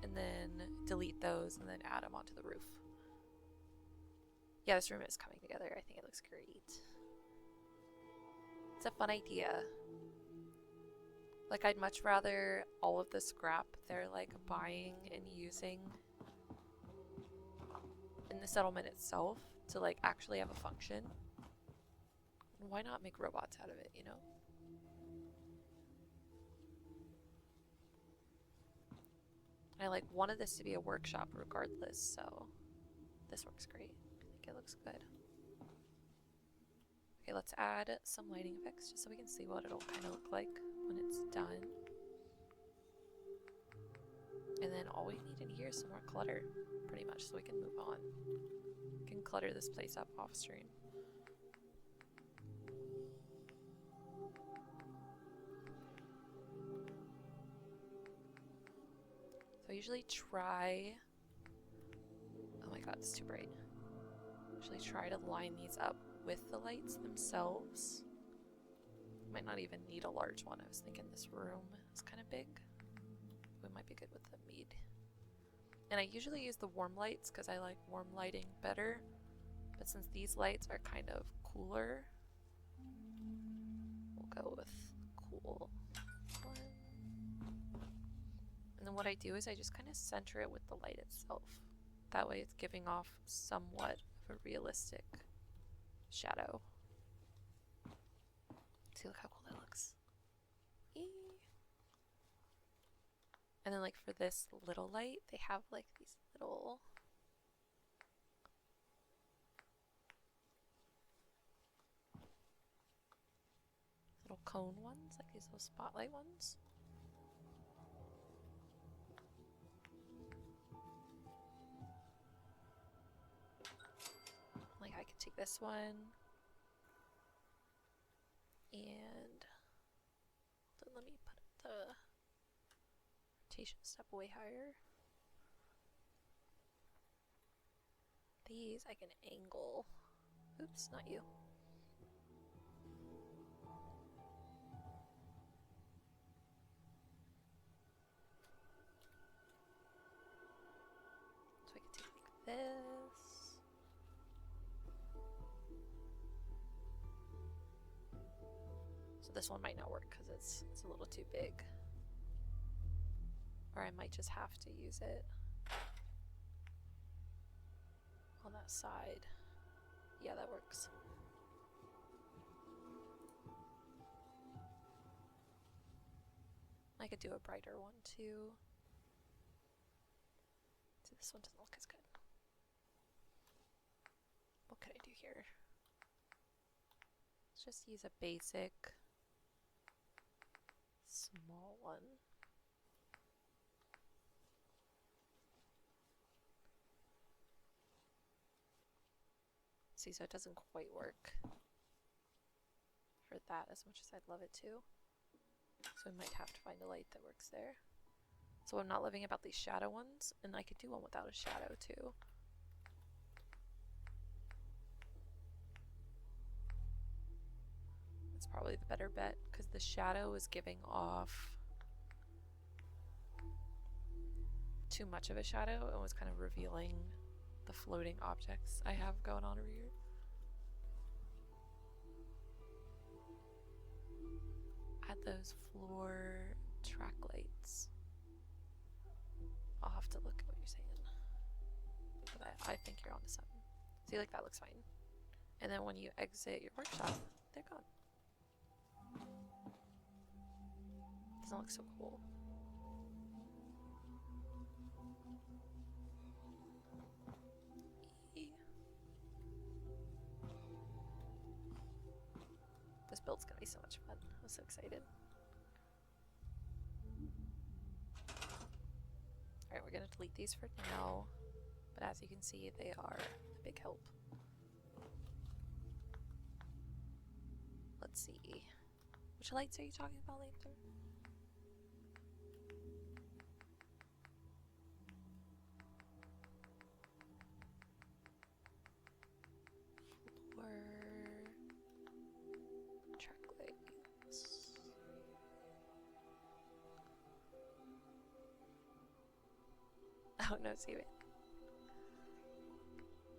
and then delete those and then add them onto the roof. Yeah, this room is coming together. I think it looks great. It's a fun idea. Like I'd much rather all of the scrap they're like buying and using in the settlement itself to like actually have a function. Why not make robots out of it, you know? I like wanted this to be a workshop regardless, so this works great. I think it looks good. Okay, let's add some lighting effects just so we can see what it'll kind of look like when it's done. And then all we need in here is some more clutter, pretty much, so we can move on. We can clutter this place up off stream. So I usually try, oh my god, it's too bright. I usually try to line these up with the lights themselves. Might not even need a large one. I was thinking this room is kind of big. We might be good with the mead. And I usually use the warm lights because I like warm lighting better. But since these lights are kind of cooler, we'll go with cool one. And then what I do is I just kind of center it with the light itself. That way it's giving off somewhat of a realistic shadow. See, look how cool that looks. Eee. And then like for this little light, they have like these little cone ones, like these little spotlight ones. Like I could take this one and then let me put the rotation step way higher. These I can angle. Oops, not you. So I can take like this. So this one might not work because it's a little too big. Or I might just have to use it on that side. Yeah, that works. I could do a brighter one too. So this one doesn't look as good. What could I do here? Let's just use a basic small one. See, so it doesn't quite work for that as much as I'd love it to. So we might have to find a light that works there. So I'm not loving about these shadow ones, and I could do one without a shadow too. Let's That's probably the better bet because the shadow is giving off too much of a shadow and was kind of revealing the floating objects I have going on over here. Add those floor track lights. I'll have to look at what you're saying. But I think you're onto something. See, like that looks fine. And then when you exit your workshop, they're gone. Doesn't look so cool. This build's gonna be so much fun. I'm so excited. Alright, we're gonna delete these for now. But as you can see, they are a big help. Let's see. Which lights are you talking about, Lantern? Track lights. Oh no, see it.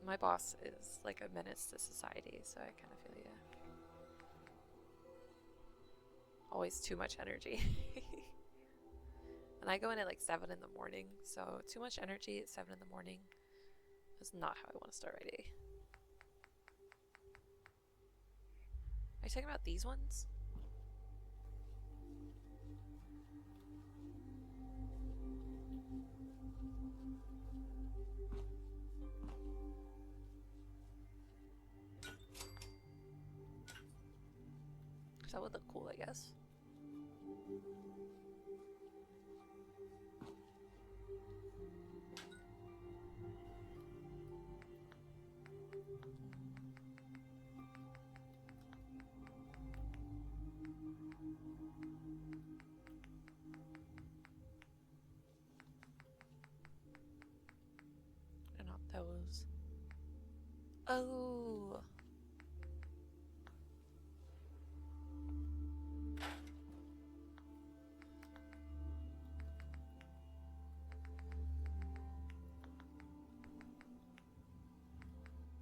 My boss is like a menace to society, so I kind of feel ya. Always too much energy. And I go in at like 7 in the morning, so too much energy at 7 in the morning is not how I want to start my day. Are you talking about these ones? That would look cool, I guess. They're not those. Oh.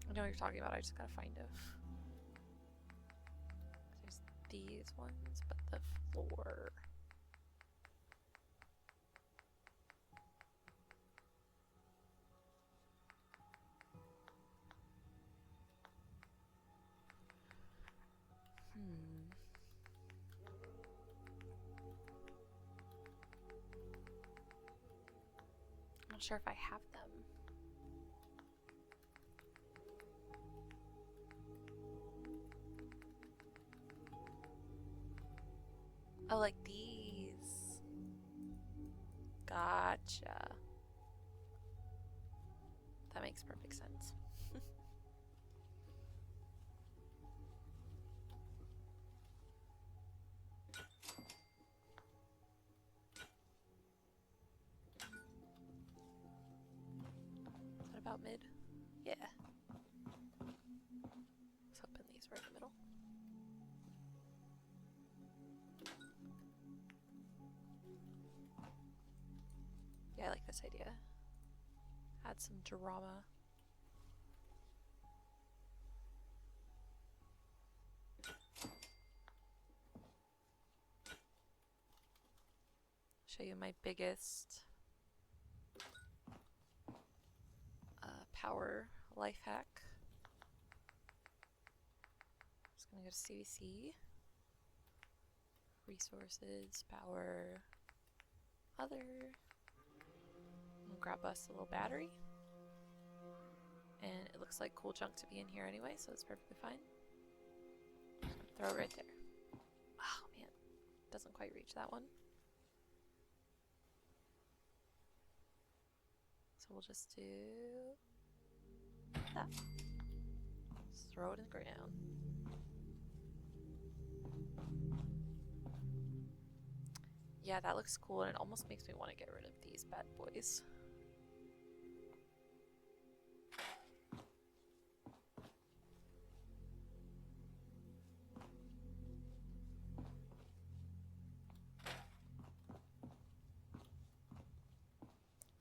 I know what you're talking about, I just gotta find it. There's these ones, but the floor. I'm not sure if I have them. Oh, like these. Gotcha. That makes perfect sense. Is that about mid? Yeah. Let's open these right in the middle. Yeah, I like this idea. Add some drama. Show you my biggest power life hack. Just gonna go to CVC, resources, power, other. Grab us a little battery, and it looks like cool junk to be in here anyway, so it's perfectly fine. Throw it right there. Oh man, doesn't quite reach that one. So we'll just do that. Just throw it in the ground. Yeah, that looks cool, and it almost makes me want to get rid of these bad boys.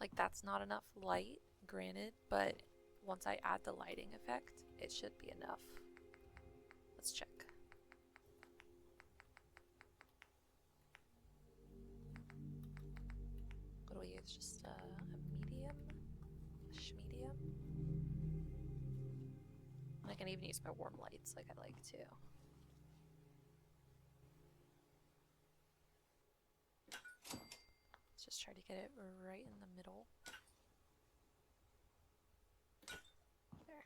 Like that's not enough light, granted, but once I add the lighting effect, it should be enough. Let's check. What do we use? Just a medium? A shmedium? I can even use my warm lights like I like to. Let's just try to get it right in the middle. There.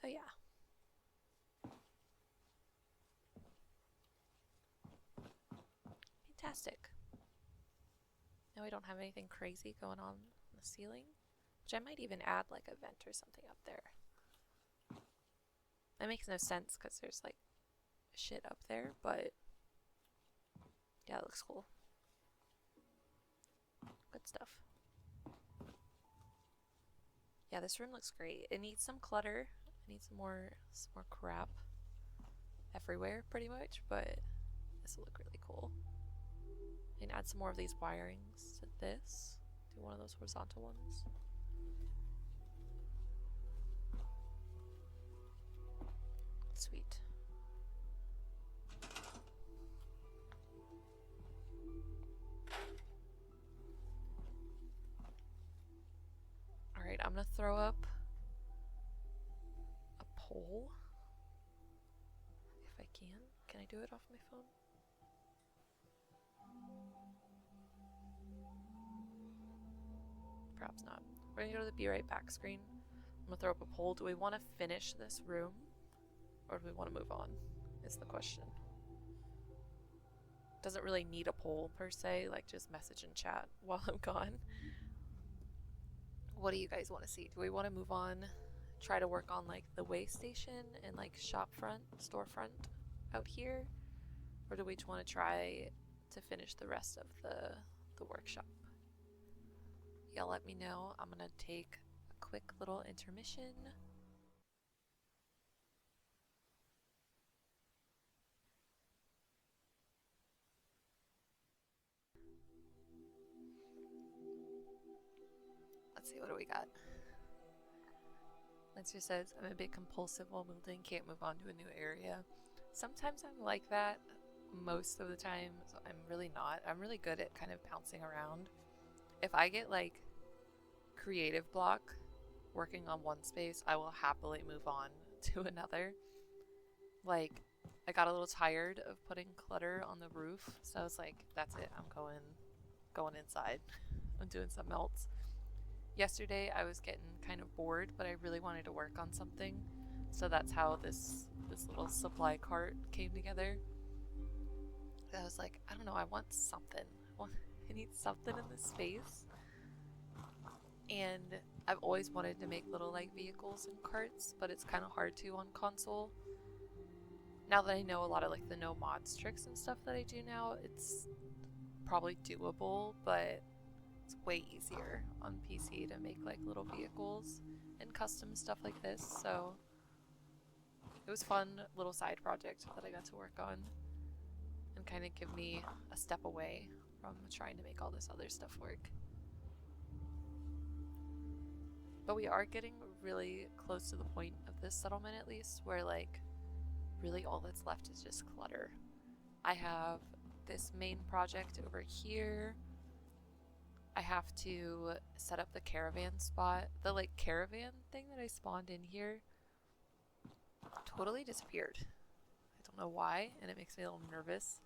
Oh yeah. Fantastic. Now we don't have anything crazy going on the ceiling, which I might even add like a vent or something up there. That makes no sense because there's like shit up there, but yeah, it looks cool. Good stuff. Yeah, this room looks great. It needs some clutter. It needs some more crap everywhere pretty much, but this will look really cool. And add some more of these wirings to this. Do one of those horizontal ones. Sweet. Alright, I'm gonna throw up a poll. If I can. Can I do it off my phone? Perhaps not. We're gonna go to the Be Right Back screen. I'm gonna throw up a poll. Do we want to finish this room? Or do we want to move on? Is the question. Doesn't really need a poll per se, like just message in chat while I'm gone. What do you guys want to see? Do we want to move on, try to work on like the way station and like shop front, storefront out here? Or do we just want to try to finish the rest of the workshop? Y'all let me know. I'm gonna take a quick little intermission. Let's see, what do we got? Lancer says, I'm a bit compulsive while moving, can't move on to a new area. Sometimes I'm like that. Most of the time, so I'm really not. I'm really good at kind of bouncing around. If I get like creative block working on one space, I will happily move on to another. Like, I got a little tired of putting clutter on the roof, so I was like, that's it, I'm going inside. I'm doing something else. Yesterday I was getting kind of bored, but I really wanted to work on something, so that's how this little supply cart came together. I was like, I don't know, I want something. I need something in this space. And I've always wanted to make little like vehicles and carts, but it's kind of hard to on console. Now that I know a lot of like the no mods tricks and stuff that I do now, it's probably doable, but it's way easier on PC to make like little vehicles and custom stuff like this. So it was a fun little side project that I got to work on and kind of give me a step away from trying to make all this other stuff work. But we are getting really close to the point of this settlement, at least, where like really all that's left is just clutter. I have this main project over here. I have to set up the caravan spot. The like caravan thing that I spawned in here totally disappeared. I don't know why, and it makes me a little nervous.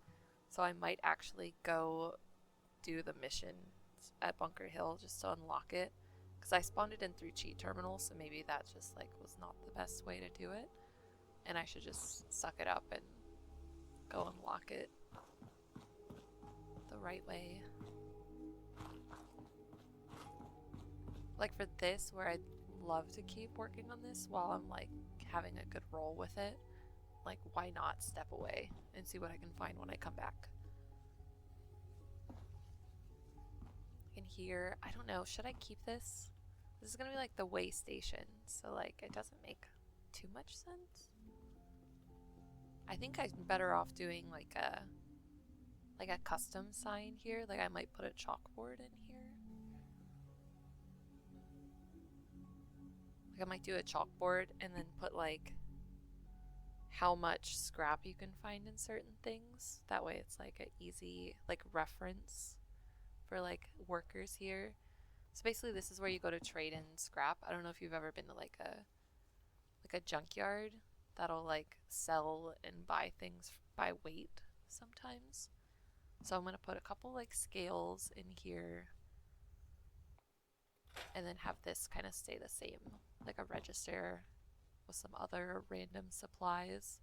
So I might actually go do the mission at Bunker Hill just to unlock it. Because I spawned it in through cheat terminals, so maybe that just like was not the best way to do it. And I should just suck it up and go unlock it the right way. Like for this, where I'd love to keep working on this while I'm like having a good roll with it, like why not step away and see what I can find when I come back. In here, I don't know, should I keep this? This is gonna be like the way station, so like it doesn't make too much sense. I think I'm better off doing like like a custom sign here. Like I might put a chalkboard in here. Like I might do a chalkboard and then put like how much scrap you can find in certain things. That way it's like an easy like reference for like workers here. So basically this is where you go to trade in scrap. I don't know if you've ever been to like a junkyard that'll like sell and buy things by weight sometimes. So I'm gonna put a couple like scales in here and then have this kind of stay the same, like a register with some other random supplies.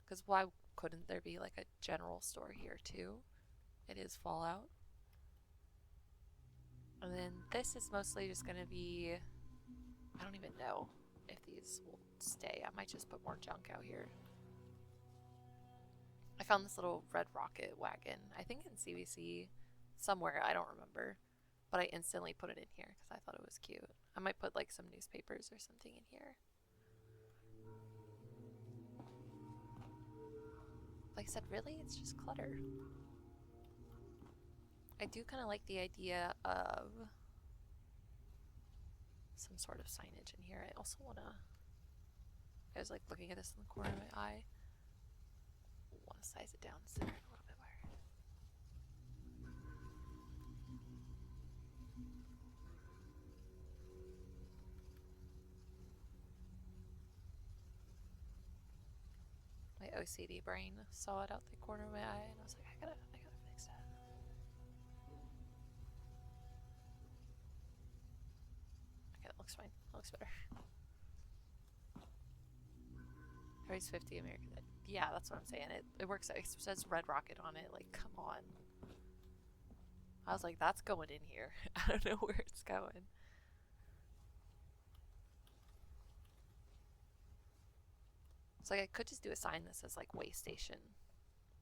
Because why couldn't there be like a general store here too? It is Fallout. And then this is mostly just gonna be, I don't even know if these will stay. I might just put more junk out here. I found this little red rocket wagon, I think in CVC somewhere, I don't remember. But I instantly put it in here because I thought it was cute. I might put like some newspapers or something in here. Like I said, really, it's just clutter. I do kind of like the idea of some sort of signage in here. I also want to, I was like looking at this in the corner of my eye. I want to size it down, center it a little bit higher. My OCD brain saw it out the corner of my eye and I was like, I gotta fix that. Okay, that looks fine. That looks better. Harry's 50 American. Yeah, that's what I'm saying. It works out. It says Red Rocket on it. Like, come on. I was like, that's going in here. I don't know where it's going. So like, I could just do a sign that says like Waste Station,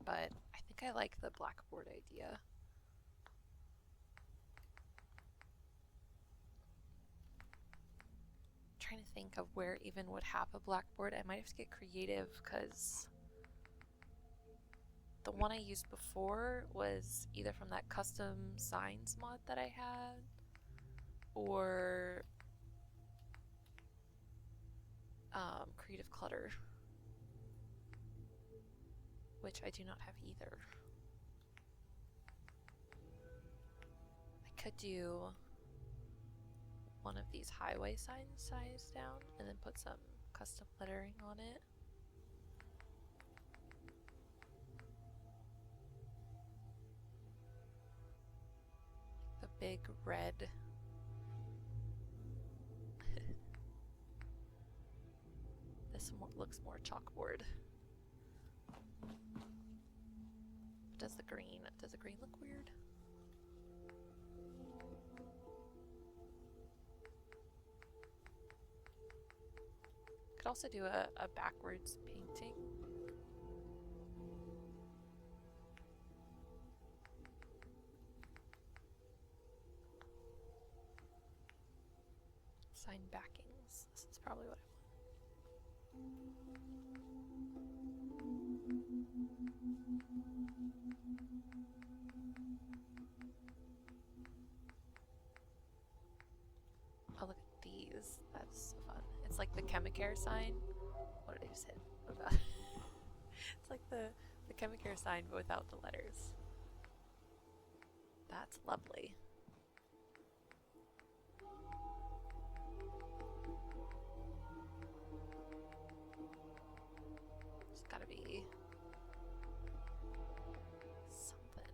but I think I like the blackboard idea. I'm trying to think of where even would have a blackboard. I might have to get creative because the one I used before was either from that custom signs mod that I had or Creative Clutter, which I do not have either. I could do one of these highway signs sized down and then put some custom lettering on it. The big red this looks more chalkboard. Does the green look weird? Could also do a backwards painting. Sign backings. This is probably what I want. Oh, look at these. That's so fun. It's like the Chemicare sign. What did I just hit? Oh god. It's like the Chemicare sign but without the letters. That's lovely. There's gotta be something.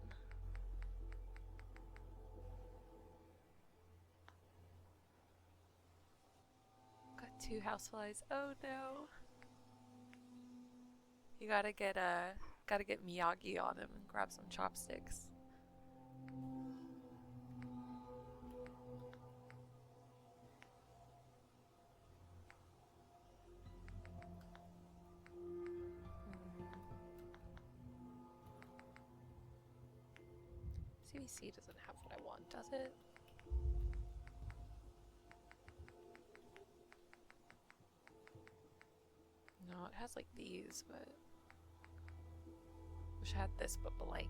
Got 2 houseflies. Oh no. You gotta get Miyagi on him and grab some chopsticks. CVC doesn't have what I want, does it? No, it has like these, but wish I had this but blank.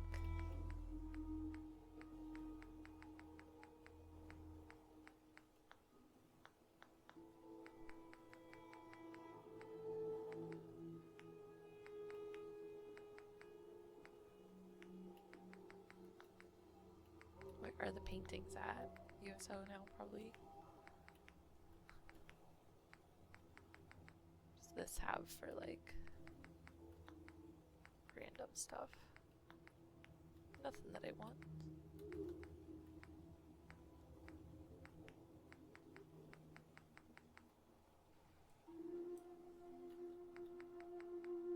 paintings at? USO now, probably. Does this have for like random stuff? Nothing that I want.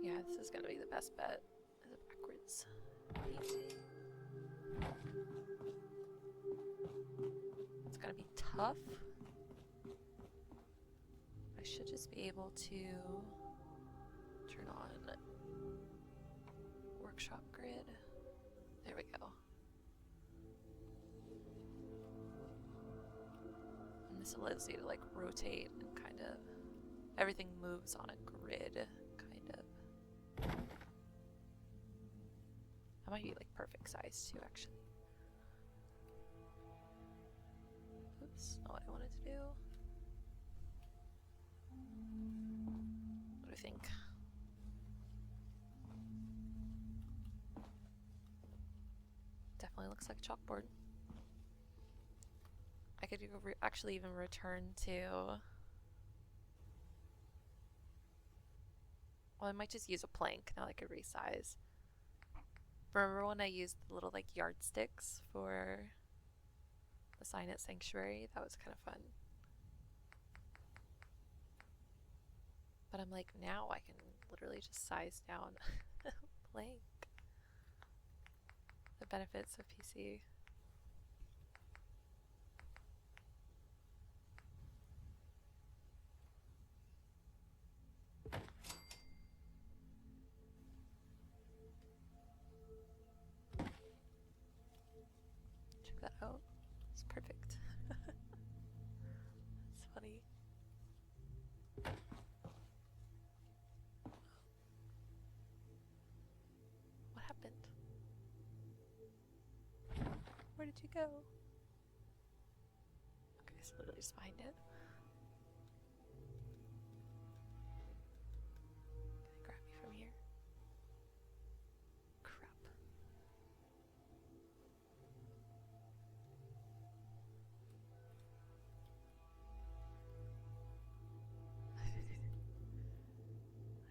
Yeah, this is gonna be the best bet. Is it backwards? It's gonna be tough. I should just be able to turn on workshop grid. There we go. And this allows you to like rotate and kind of everything moves on a grid, kind of. That might be like perfect size too, actually. Oops, not what I wanted to do. What do you think? Definitely looks like a chalkboard. I could actually even return to... Well, I might just use a plank now that I could resize. Remember when I used the little like yardsticks for the sign at Sanctuary? That was kind of fun. But I'm like, now I can literally just size down a plank. The benefits of PC. Check that out. It's perfect. That's funny. What happened? Where did you go? Okay, it's literally just behind it. Can I grab you from here? Crap.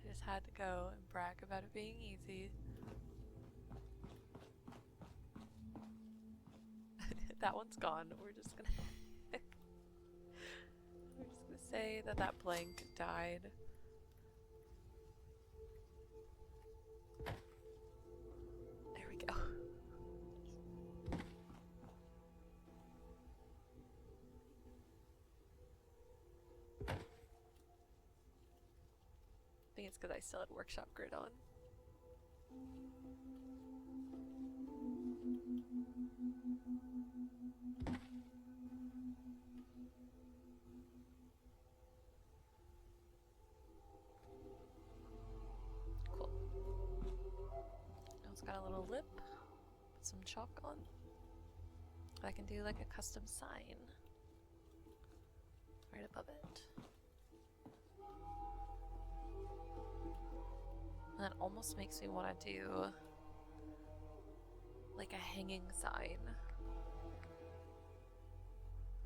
I just had to go and brag about it being easy. That one's gone. We're just gonna say that that plank died. There we go. I think it's because I still had workshop grid on. Cool. Now it's got a little lip. Put some chalk on. I can do like a custom sign right above it. And that almost makes me want to do like a hanging sign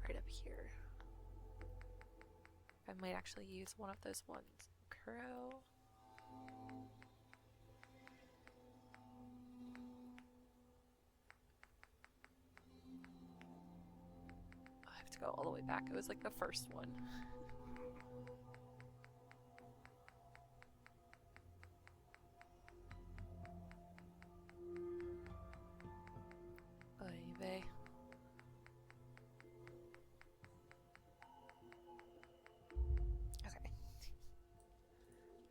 right up here. I might actually use one of those ones. Kuro. I have to go all the way back. It was like the first one. Baby. Okay.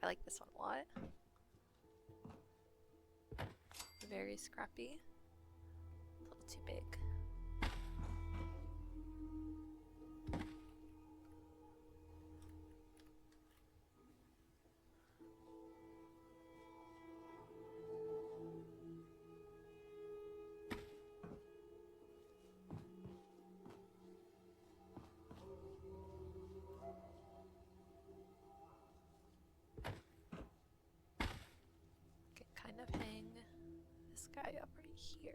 I like this one a lot. Very scrappy. A little too big. Can kind of hang this guy up right here.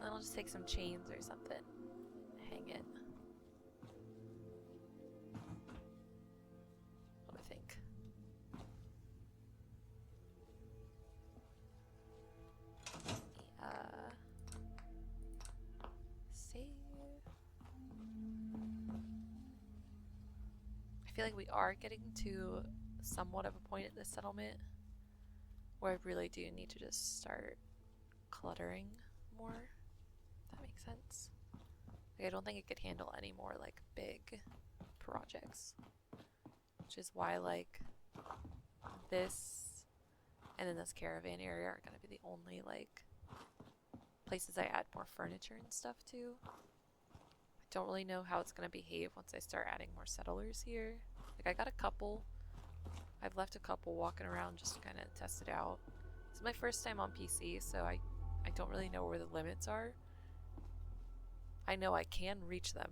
Then I'll just take some chains or something. Hang it. What do I think? Save. I feel like we are getting to somewhat of a point at this settlement where I really do need to just start cluttering more. If that makes sense. Like, I don't think it could handle any more like big projects, which is why like this and then this caravan area are gonna be the only like places I add more furniture and stuff to. I don't really know how it's gonna behave once I start adding more settlers here. Like, I got a couple. I've left a couple walking around just to kind of test it out. It's my first time on PC, so I don't really know where the limits are. I know I can reach them,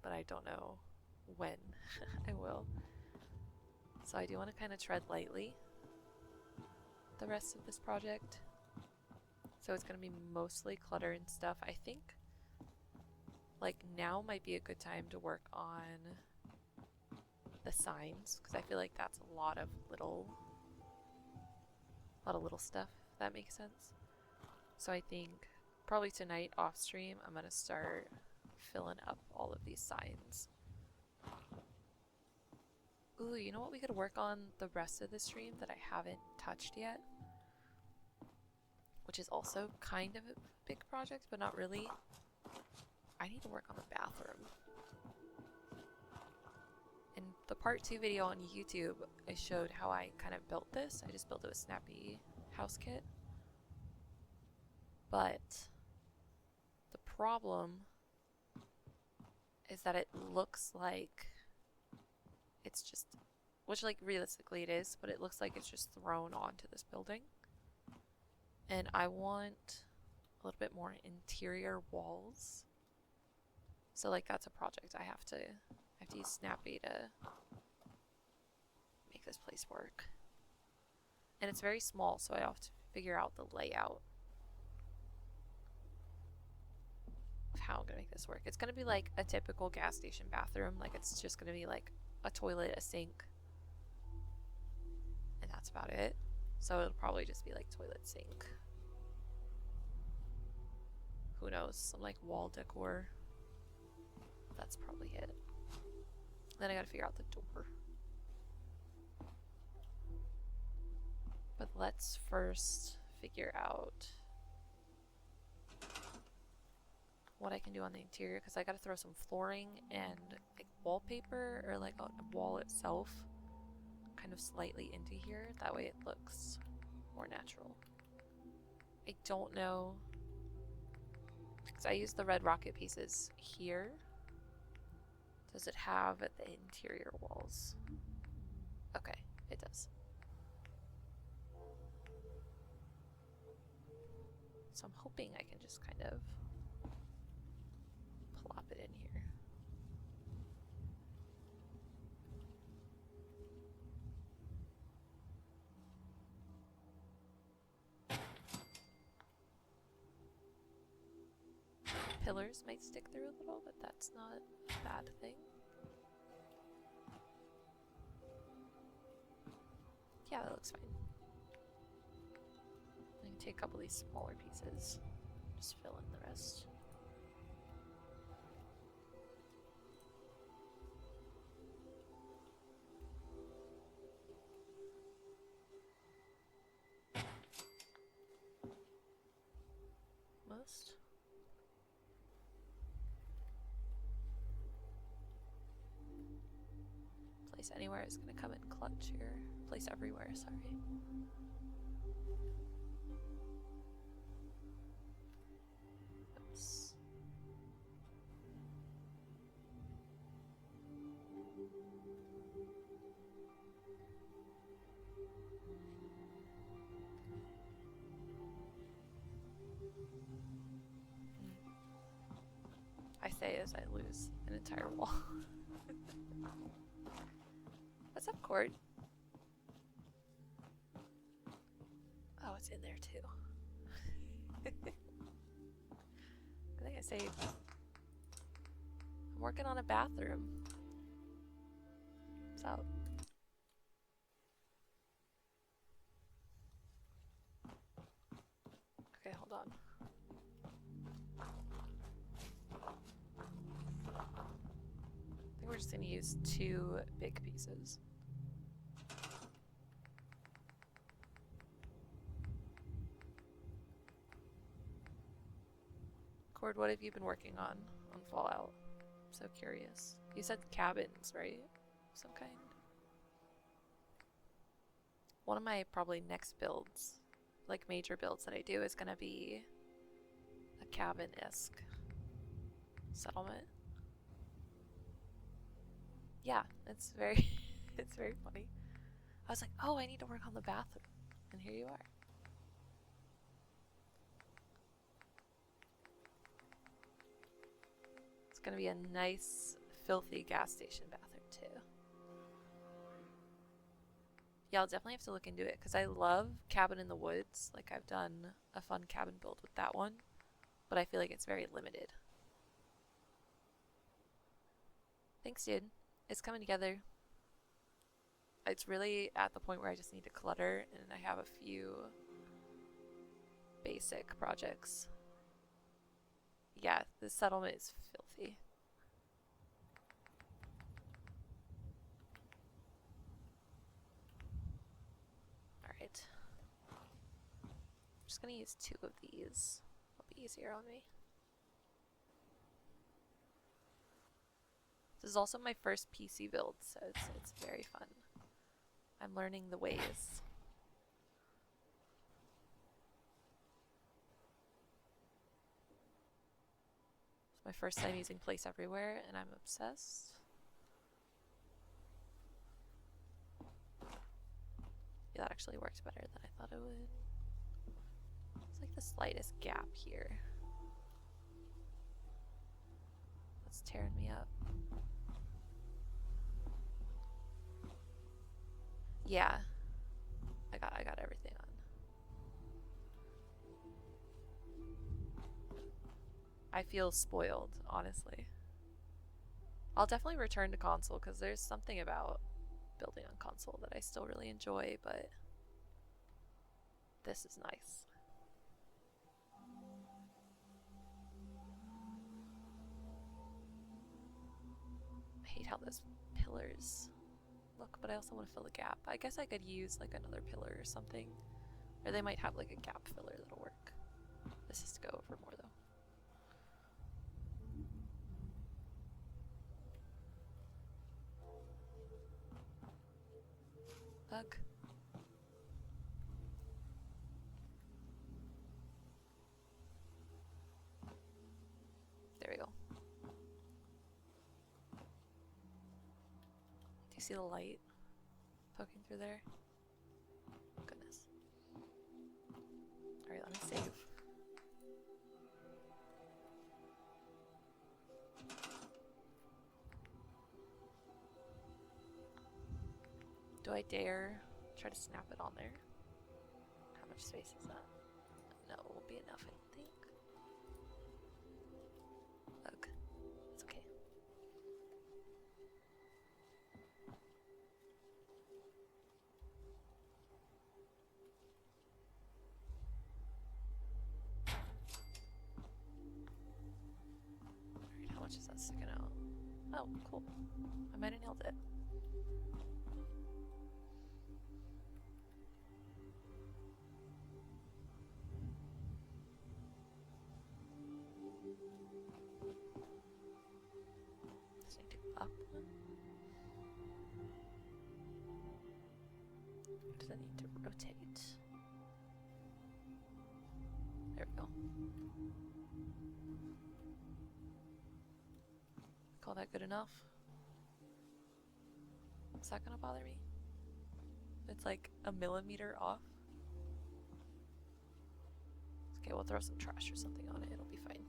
but I don't know when I will. So I do want to kind of tread lightly the rest of this project. So it's going to be mostly clutter and stuff. I think like now might be a good time to work on the signs, because I feel like that's a lot of little stuff, if that makes sense. So I think probably tonight off stream I'm gonna start filling up all of these signs. Ooh, you know what we could work on the rest of the stream that I haven't touched yet? Which is also kind of a big project, but not really. I need to work on the bathroom. In the part 2 video on YouTube, I showed how I kind of built this. I just built it with Snappy House Kit. But the problem is that it looks like it's just, which like realistically it is, but it looks like it's just thrown onto this building. And I want a little bit more interior walls. So like that's a project I have to use Snappy to make this place work. And it's very small, so I have to figure out the layout of how I'm gonna make this work. It's gonna be like a typical gas station bathroom. Like it's just gonna be like a toilet, a sink, and that's about it. So it'll probably just be like toilet, sink. Who knows? Some like wall decor. That's probably it. Then I gotta figure out the door. But let's first figure out what I can do on the interior, because I gotta throw some flooring and like wallpaper or like a wall itself kind of slightly into here. That way it looks more natural. I don't know, because I use the red rocket pieces here. Does it have the interior walls? Okay, it does. So I'm hoping I can just kind of plop it in here. Pillars might stick through a little, but that's not a bad thing. Yeah, that looks fine. I can take a couple of these smaller pieces, just fill in the rest. Most. Place anywhere is going to come in clutch here. Place everywhere, sorry. Oops. I say as I lose an entire wall. What's up, Cord? Oh, it's in there too. I saved. I'm working on a bathroom. What's up? Okay, hold on. I think we're just gonna use 2 big pieces. Cord, what have you been working on Fallout? I'm so curious. You said cabins, right? Of some kind? One of my probably next builds, like major builds that I do, is gonna be a cabin-esque settlement. Yeah, it's very it's very funny. I was like, oh, I need to work on the bathroom, and here you are. It's gonna be a nice, filthy gas station bathroom too. Yeah, I'll definitely have to look into it because I love Cabin in the Woods. Like, I've done a fun cabin build with that one, but I feel like it's very limited. Thanks, dude. It's coming together. It's really at the point where I just need to clutter, and I have a few basic projects. Yeah, this settlement is filthy. Alright. I'm just gonna use 2 of these. It'll be easier on me. This is also my first PC build, so it's very fun. I'm learning the ways. It's my first time using Place Everywhere, and I'm obsessed. Yeah, that actually worked better than I thought it would. It's like the slightest gap here. That's tearing me up. Yeah, I got everything on. I feel spoiled, honestly. I'll definitely return to console because there's something about building on console that I still really enjoy, but this is nice. I hate how those pillars look, but I also want to fill a gap. I guess I could use like another pillar or something, or they might have like a gap filler that'll work. This is to go over more though. Bug. There we go. Do you see the light poking through there? Goodness. Alright, let me save. Do I dare try to snap it on there? How much space is that? No, it won't be enough, I don't think. Ugh. It's okay. Alright, how much is that sticking out? Oh, cool. I might have nailed it. Just need to go up one. Does that need to rotate? There we go. Call that good enough? Is that gonna bother me? It's like a millimeter off. Okay, we'll throw some trash or something on it. It'll be fine.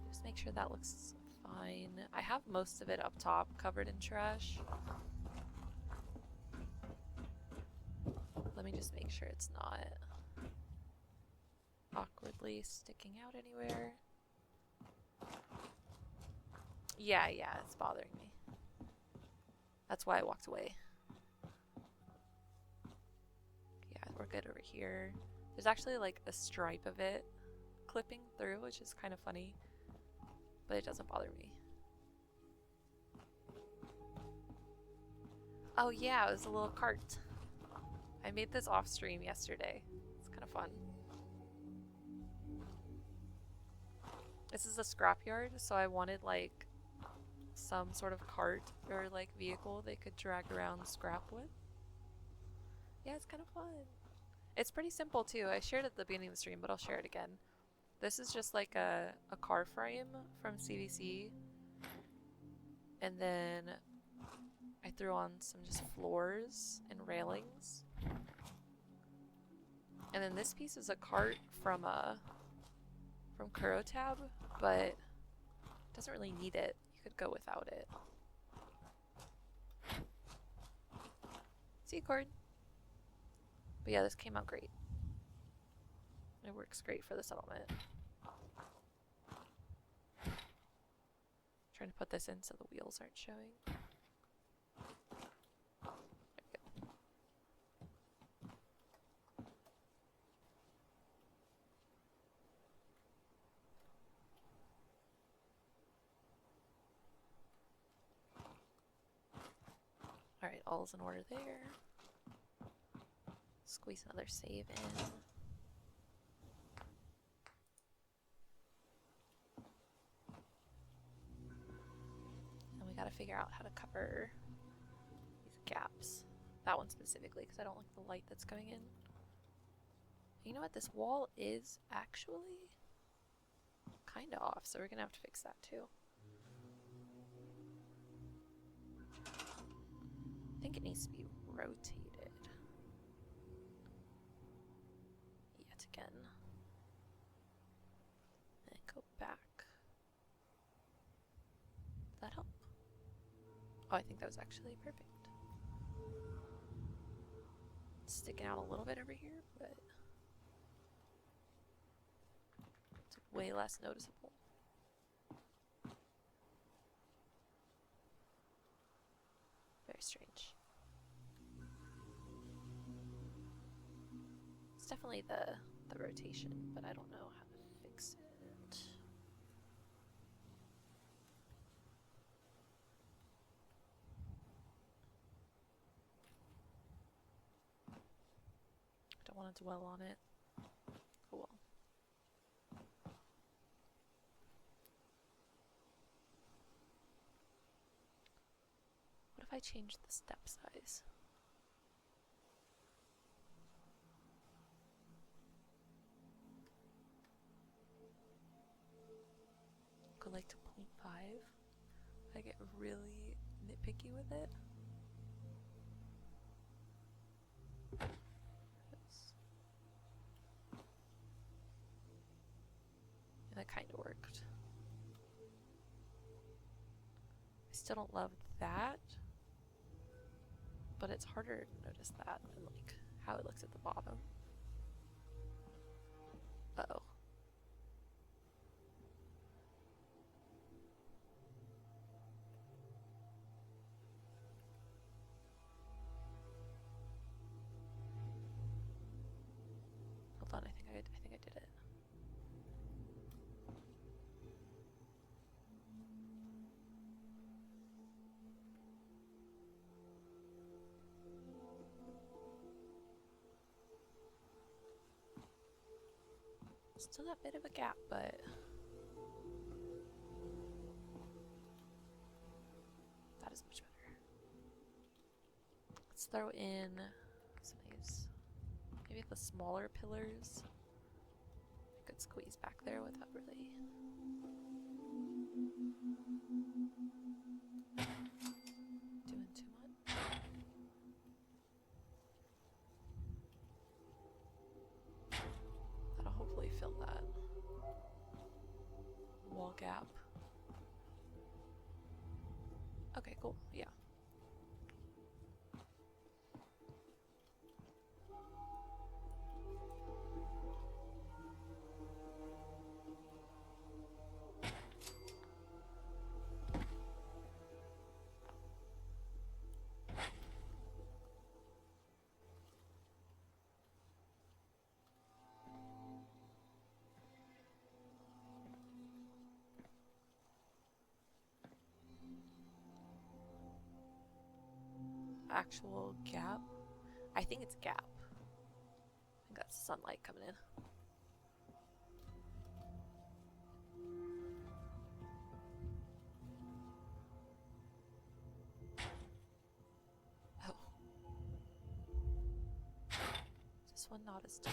Just make sure that looks fine. I have most of it up top covered in trash. Let me just make sure it's not. awkwardly sticking out anywhere. Yeah, it's bothering me. That's why I walked away. Yeah, we're good over here. There's actually like a stripe of it clipping through, which is kind of funny, but it doesn't bother me. Oh yeah, it was a little cart. I made this off stream yesterday. It's kind of fun. This is a scrapyard, so I wanted like some sort of cart or like vehicle they could drag around scrap with. Yeah, it's kind of fun. It's pretty simple too. I shared it at the beginning of the stream, but I'll share it again. This is just like a car frame from CVC. And then I threw on some just floors and railings. And then this piece is a cart from Kuro Tab, but it doesn't really need it. You could go without it. See, cord. But yeah, this came out great. It works great for the settlement. Trying to put this in so the wheels aren't showing. There we go. Alright, all's in order there. Squeeze another save in. And we gotta figure out how to cover these gaps. That one specifically, because I don't like the light that's coming in. You know what? This wall is actually kind of off, so we're gonna have to fix that too. I think it needs to be rotated. Yet again. And go back. Does that help? Oh, I think that was actually perfect. It's sticking out a little bit over here, but it's way less noticeable. Very strange. It's definitely the rotation, but I don't know how to fix it. Don't want to dwell on it. Cool. What if I change the step size? Go like to 0.5. I get really nitpicky with it. And that kind of worked. I still don't love that, but it's harder to notice that than like how it looks at the bottom. Uh-oh. Hold on, I think I did it. Still that bit of a gap, but that is much better. Let's throw in some of these, maybe the smaller pillars. I could squeeze back there without really doing too much. That'll hopefully fill that wall gap. Okay, cool. Yeah. actual gap. I think it's gap. I think that's sunlight coming in. Oh. Is this one not as tall?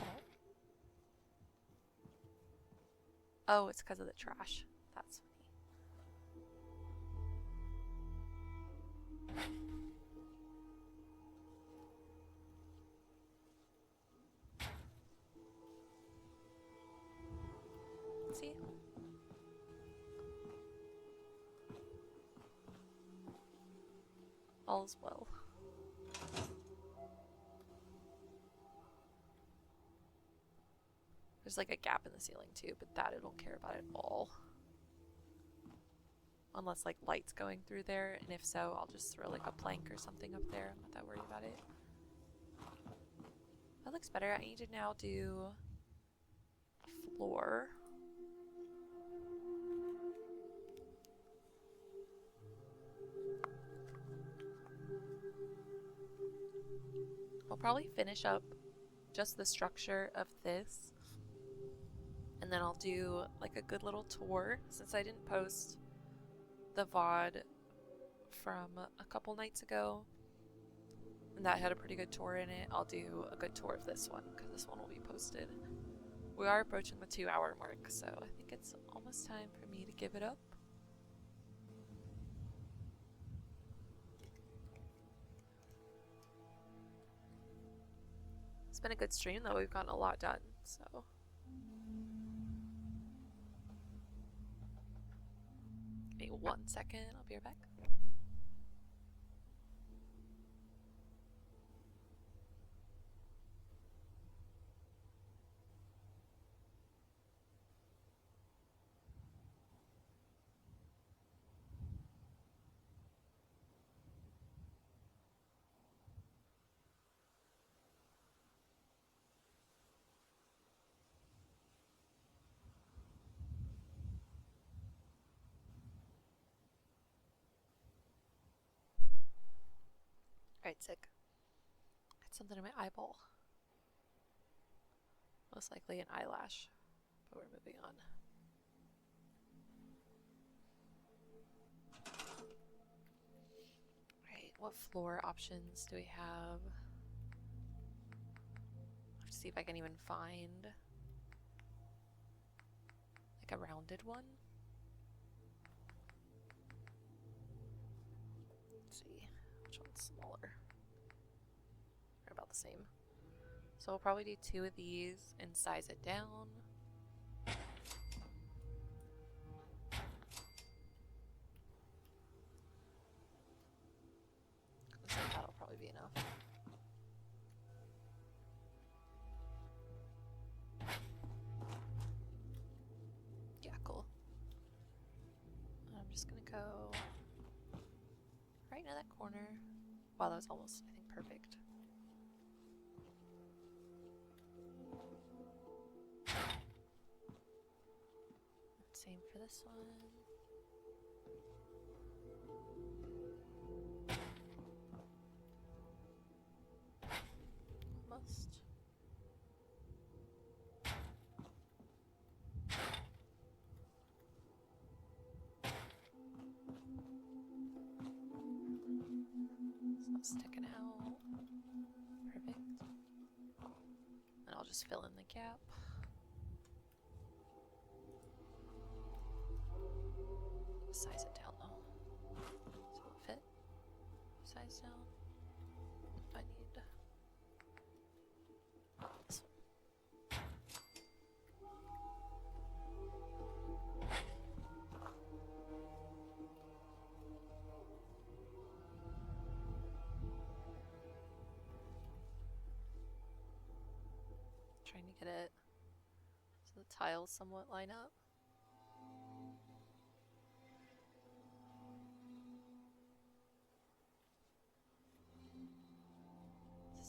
Oh, it's because of the trash. That's funny. See? All's well. There's like a gap in the ceiling too, but that I don't care about at all. Unless like light's going through there, and if so, I'll just throw like a plank or something up there. I'm not that worried about it. That looks better. I need to now do a floor. I'll probably finish up just the structure of this, and then I'll do like a good little tour since I didn't post the VOD from a couple nights ago and that had a pretty good tour in it. I'll do a good tour of this one because this one will be posted. We are approaching the 2-hour mark, so I think it's almost time for me to give it up. It's been a good stream though, we've gotten a lot done, so. Give me 1 second, I'll be right back. Alright, sick. I had something in my eyeball. Most likely an eyelash, but we're moving on. Alright, what floor options do we have? I have to see if I can even find like a rounded one. Let's see, which one's smaller? They're about the same. So we'll probably do 2 of these and size it down. So that'll probably be enough. Yeah, cool. I'm just gonna go right into that corner. Wow, that was almost, I think, perfect. Same for this one. Almost. It's not sticking out. Perfect. And I'll just fill in the gap. Size it down though. So it'll fit. Size down. I need this one. Trying to get it so the tiles somewhat line up.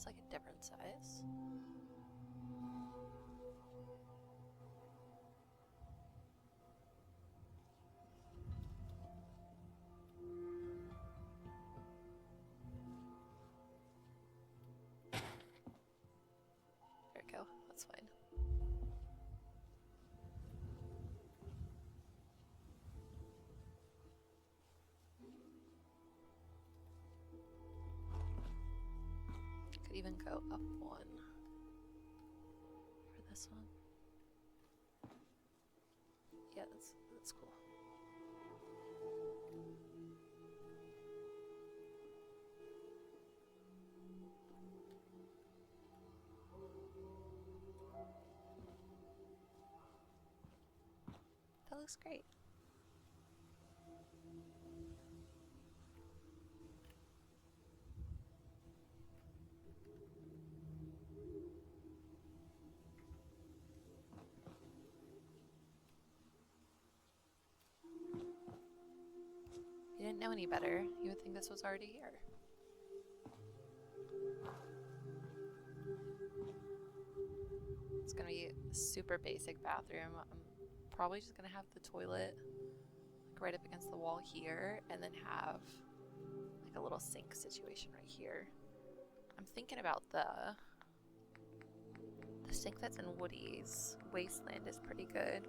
Like a different size. go. That's fine. Could even go up one for this one. Yeah, that's cool. That looks great. You didn't know any better. You would think this was already here. It's gonna be a super basic bathroom. I'm probably just gonna have the toilet like right up against the wall here, and then have like a little sink situation right here. I'm thinking about the sink that's in Woody's Wasteland is pretty good.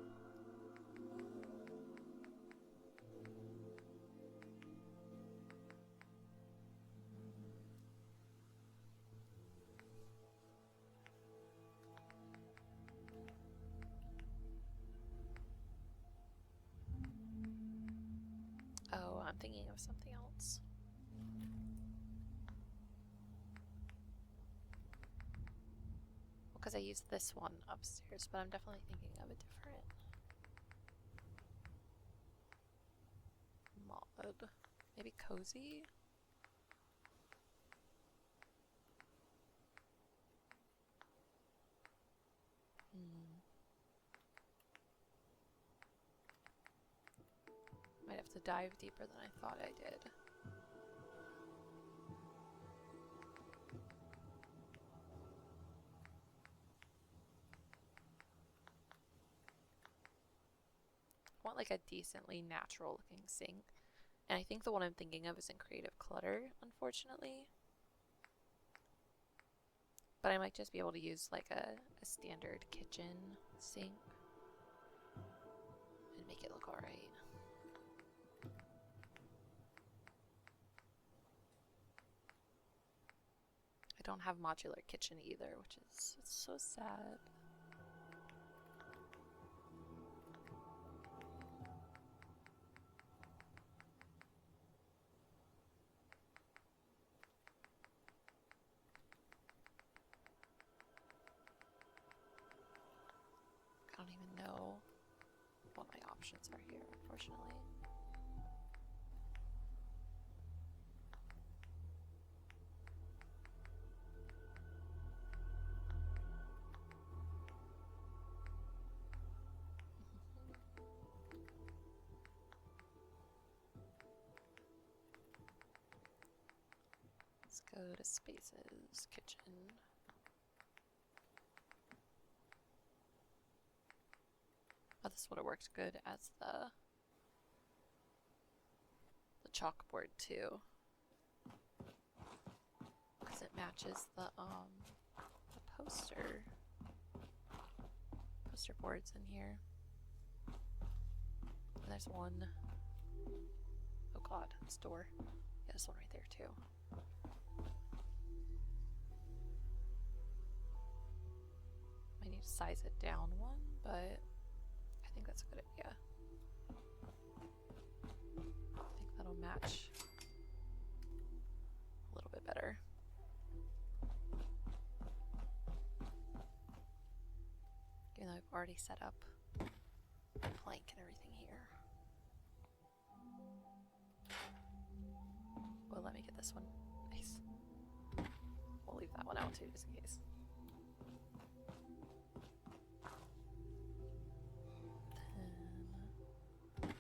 Oh, I'm thinking of something else. Well, because I used this one upstairs, but I'm definitely thinking of a different mod. Maybe cozy? Might have to dive deeper than I thought I did. I want like a decently natural looking sink. And I think the one I'm thinking of is in Creative Clutter, unfortunately. But I might just be able to use like a standard kitchen sink and make it look alright. I don't have modular kitchen either, which is it's so sad. I don't even know what my options are here, unfortunately. Let's go to Spaces, Kitchen. Oh, this would have worked good as the chalkboard too, because it matches the poster boards in here. And there's one. Oh god, this door. Yeah, this one right there too. I need to size it down one, but I think that's a good idea. I think that'll match a little bit better. Even though I've already set up the plank and everything here. Well, let me get this one. Nice. We'll leave that one out too, just in case. Then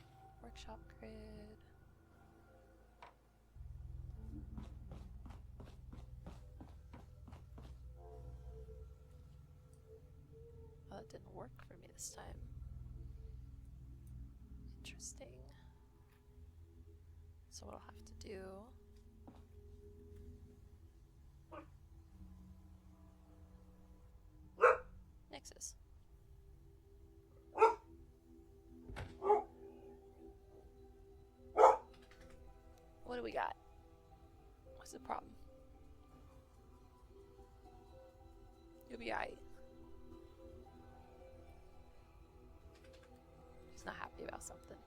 workshop grid. Oh, that didn't work for me this time. Interesting. So what I'll have to do Nexus. What do we got? What's the problem? You'll be alright. He's not happy about something.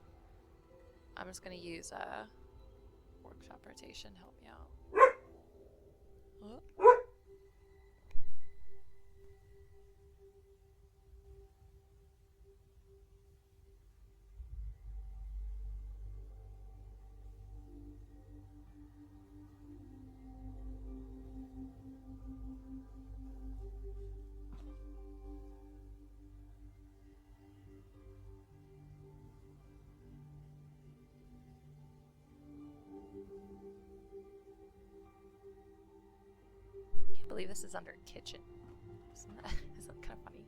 I'm just gonna use workshop rotation to help me out. Oh. I believe this is under kitchen. Isn't that kind of funny?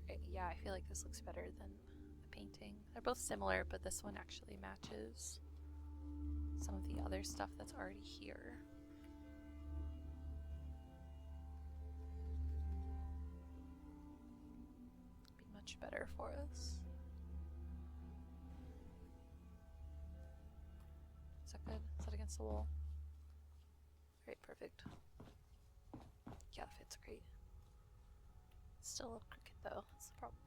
Okay, yeah, I feel like this looks better than the painting. They're both similar, but this one actually matches some of the other stuff that's already here. Much better for us. Is that good? Is that against the wall? Great, perfect. Yeah, it fits great. Still a little crooked though, that's the problem.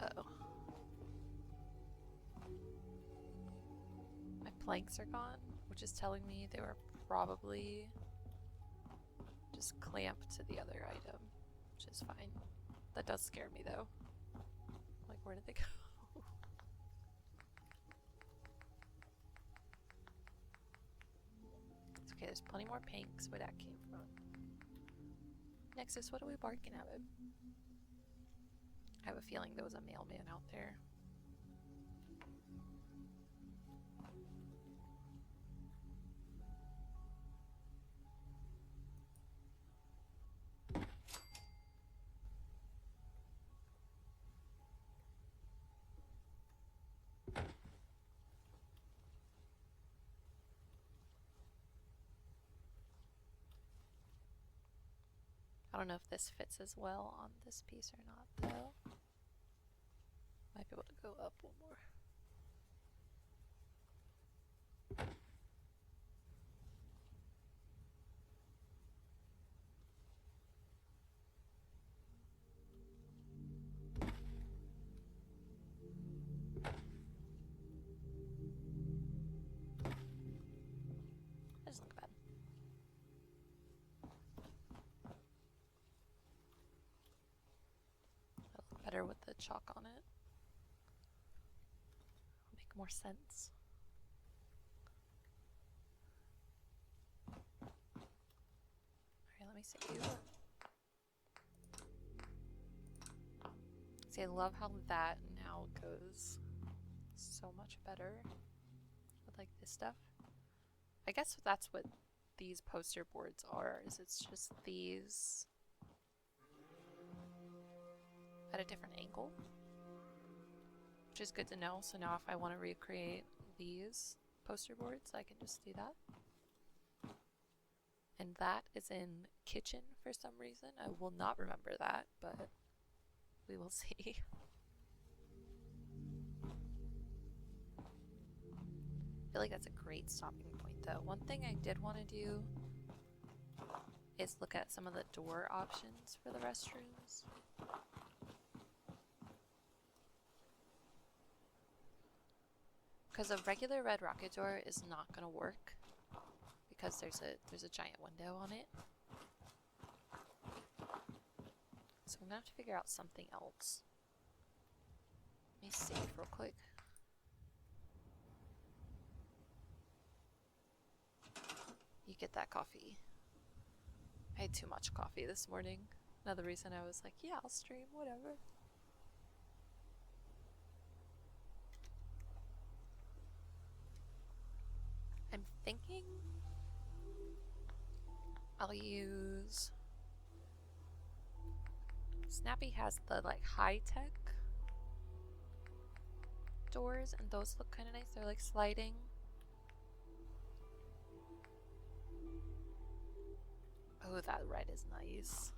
Uh-oh. My planks are gone, which is telling me they were probably just clamped to the other item, which is fine. That does scare me though. Like, where did they go? It's okay, there's plenty more pinks where that came from. Nexus, what are we barking at him? I have a feeling there was a mailman out there. I don't know if this fits as well on this piece or not, though. Might be able to go up one more. That doesn't look bad. That'll look better with the chalk on it. Make more sense. Alright, let me see. See, I love how that now goes so much better with like this stuff. I guess that's what these poster boards are, is it's just these at a different angle, which is good to know. So now if I want to recreate these poster boards, I can just do that. And that is in kitchen for some reason. I will not remember that, but we will see. I feel like that's a great stopping point though. One thing I did want to do is look at some of the door options for the restrooms. Because a regular red rocket door is not going to work because there's a giant window on it. So I'm going to have to figure out something else. Let me save real quick. You get that coffee. I had too much coffee this morning. Another reason I was like, yeah, I'll stream, whatever. I'm thinking I'll use... Snappy has the like high-tech doors, and those look kind of nice. They're like sliding. Oh, that red is nice.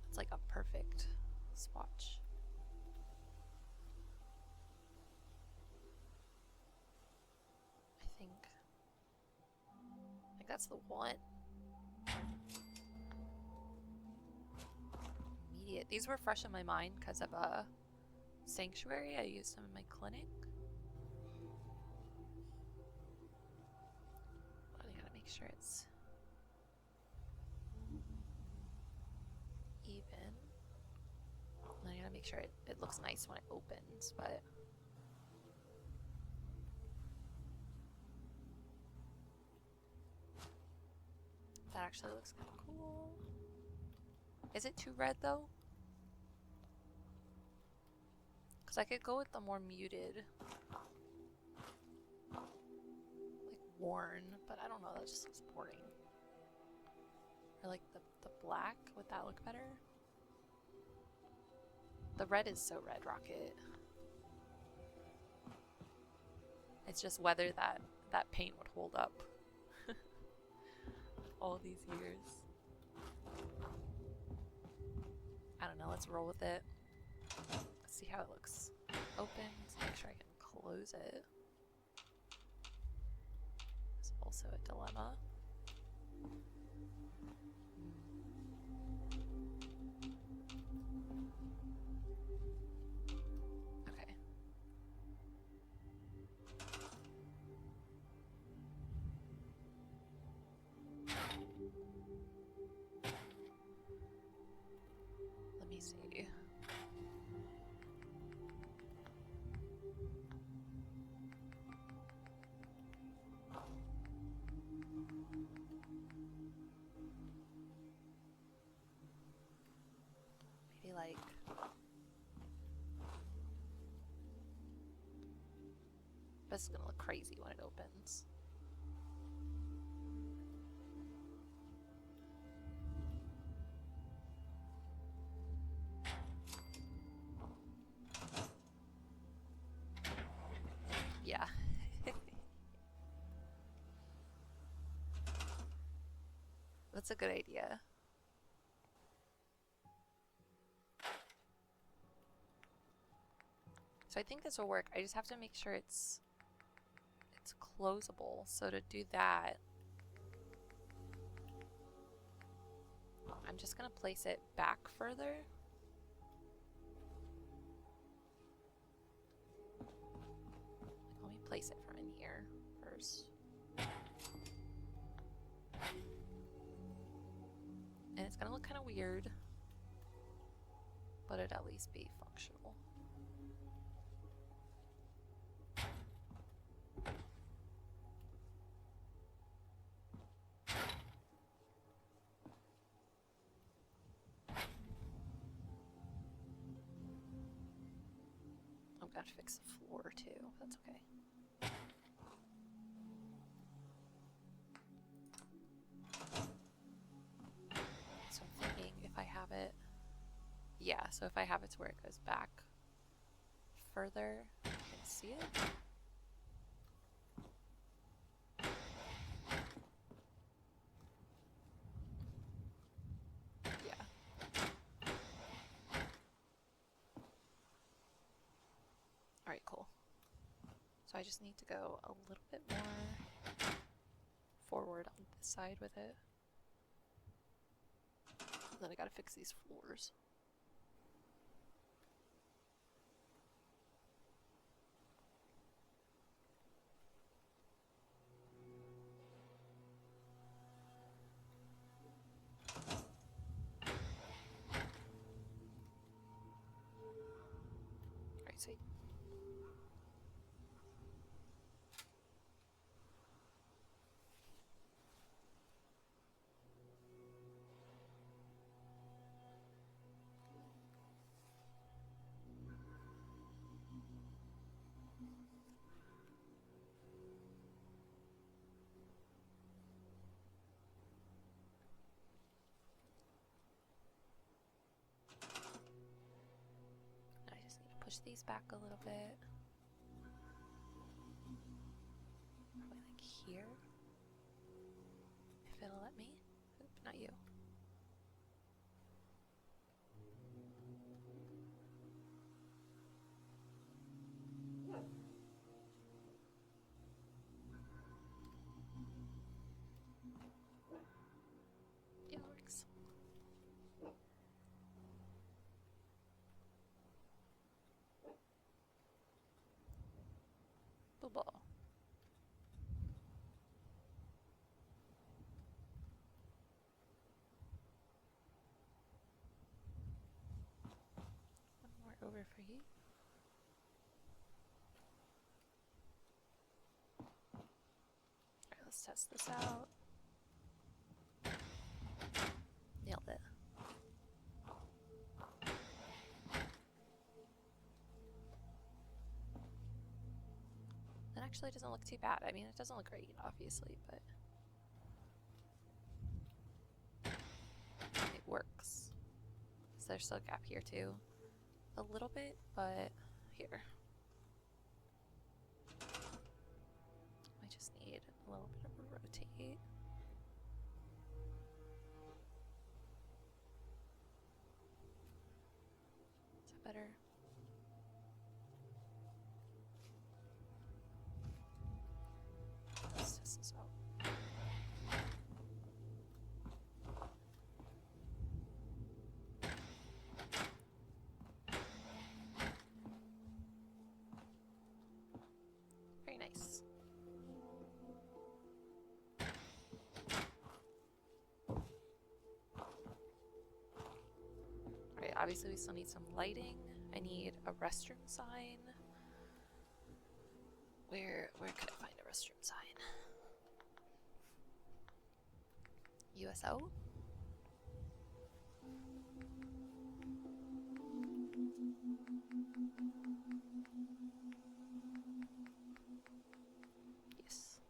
It's like a perfect swatch. I think that's the one. Immediate. These were fresh in my mind because of a sanctuary. I used them in my clinic. But I gotta make sure it's even. And I gotta make sure it looks nice when it opens, but that actually looks kind of cool. Is it too red though? Because I could go with the more muted, like worn, but I don't know, that just looks boring. Or like the black, would that look better? The red is so red, Rocket. It's just whether that paint would hold up all these years. I don't know, let's roll with it. Let's see how it looks open. Let's make sure I can close it. It's also a dilemma. Okay. Let me see. Maybe like this is gonna look crazy when it opens. Yeah. That's a good idea. So I think this will work. I just have to make sure it's closable. So to do that, I'm just gonna place it back further. Let me place it from in here first. And it's gonna look kind of weird, but it'd at least be functional. I'm gonna fix the floor too, that's okay. So I'm thinking if I have it, yeah, so if I have it to where it goes back further, you can see it. Alright, cool. So I just need to go a little bit more forward on this side with it. And then I gotta fix these floors. Alright, sweet. push these back a little bit. Probably like here. If it'll let me. Oop, not you. Yeah, it works. Bubble. One more over for you. Alright, let's test this out. Nailed it. That actually doesn't look too bad. I mean, it doesn't look great, obviously, but it works. So there's still a gap here too. A little bit, but here. I just need a little bit of a rotate. Is that better? Let's test this out. Very nice. Alright, obviously we still need some lighting. I need a restroom sign. Where could I find a restroom sign? USO? Yes.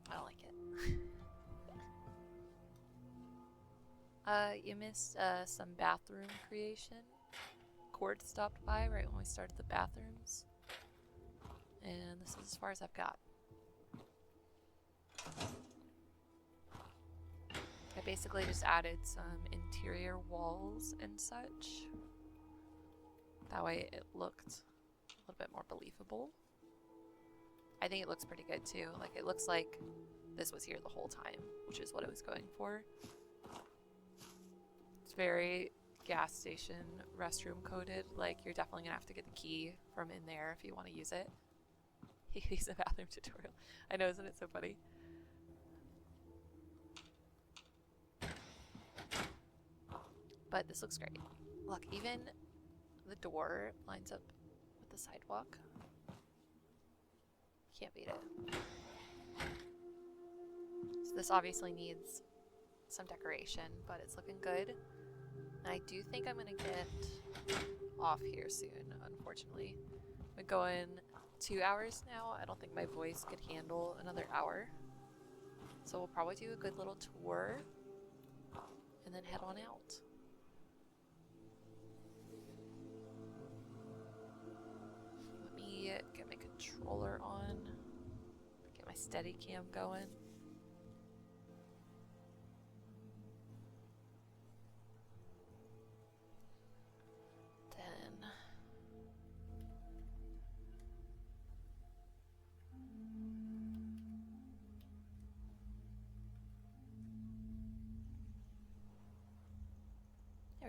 I don't like it. You missed some bathroom creation. Cord stopped by right when we started the bathrooms. And this is as far as I've got. I basically just added some interior walls and such. That way it looked a little bit more believable. I think it looks pretty good too. Like, it looks like this was here the whole time, which is what I was going for. It's very gas station restroom coded. Like, you're definitely gonna have to get the key from in there if you want to use it. He's a bathroom tutorial. I know, isn't it so funny? But this looks great. Look, even the door lines up with the sidewalk. Can't beat it. So this obviously needs some decoration, but it's looking good. And I do think I'm gonna get off here soon, unfortunately. I've been going 2 hours now. I don't think my voice could handle another hour. So we'll probably do a good little tour and then head on out. Let me get my controller on, get my steady cam going.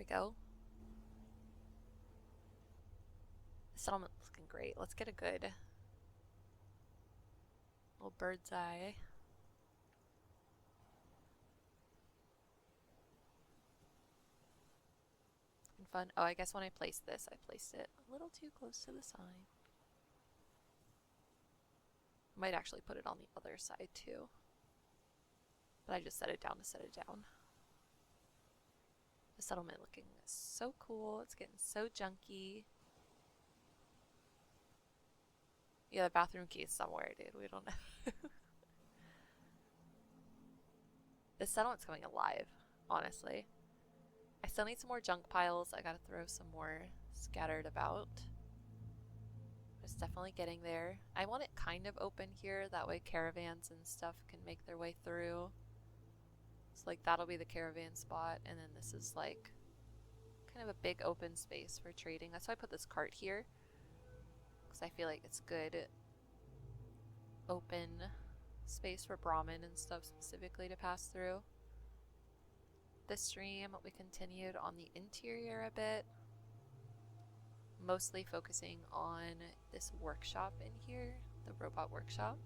we go. The settlement's looking great. Let's get a good little bird's eye. And fun. Oh, I guess when I placed this, I placed it a little too close to the sign. Might actually put it on the other side too. But I just set it down to set it down. The settlement looking so cool. It's getting so junky. Yeah, the bathroom key is somewhere, dude. We don't know. This settlement's coming alive, honestly. I still need some more junk piles. I gotta throw some more scattered about. It's definitely getting there. I want it kind of open here. That way caravans and stuff can make their way through. So like that'll be the caravan spot. And then this is like kind of a big open space for trading. That's why I put this cart here. Because I feel like it's good open space for Brahmin and stuff specifically to pass through. This stream we continued on the interior a bit, mostly focusing on this workshop in here, the robot workshop.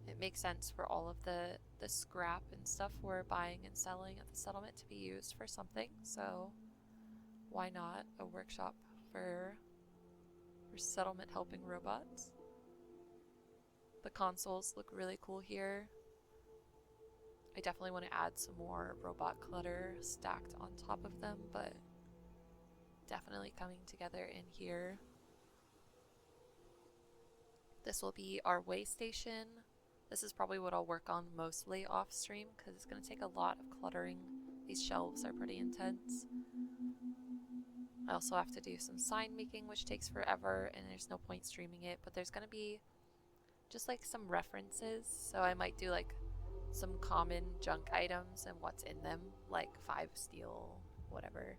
It makes sense for all of the scrap and stuff we're buying and selling at the settlement to be used for something, so why not a workshop for settlement helping robots. The consoles look really cool here. I definitely want to add some more robot clutter stacked on top of them, but definitely coming together in here. This will be our way station. This is probably what I'll work on mostly off stream because it's going to take a lot of cluttering. These shelves are pretty intense. I also have to do some sign making, which takes forever, and there's no point streaming it, but there's going to be just like some references. So I might do like some common junk items and what's in them, like 5 steel, whatever.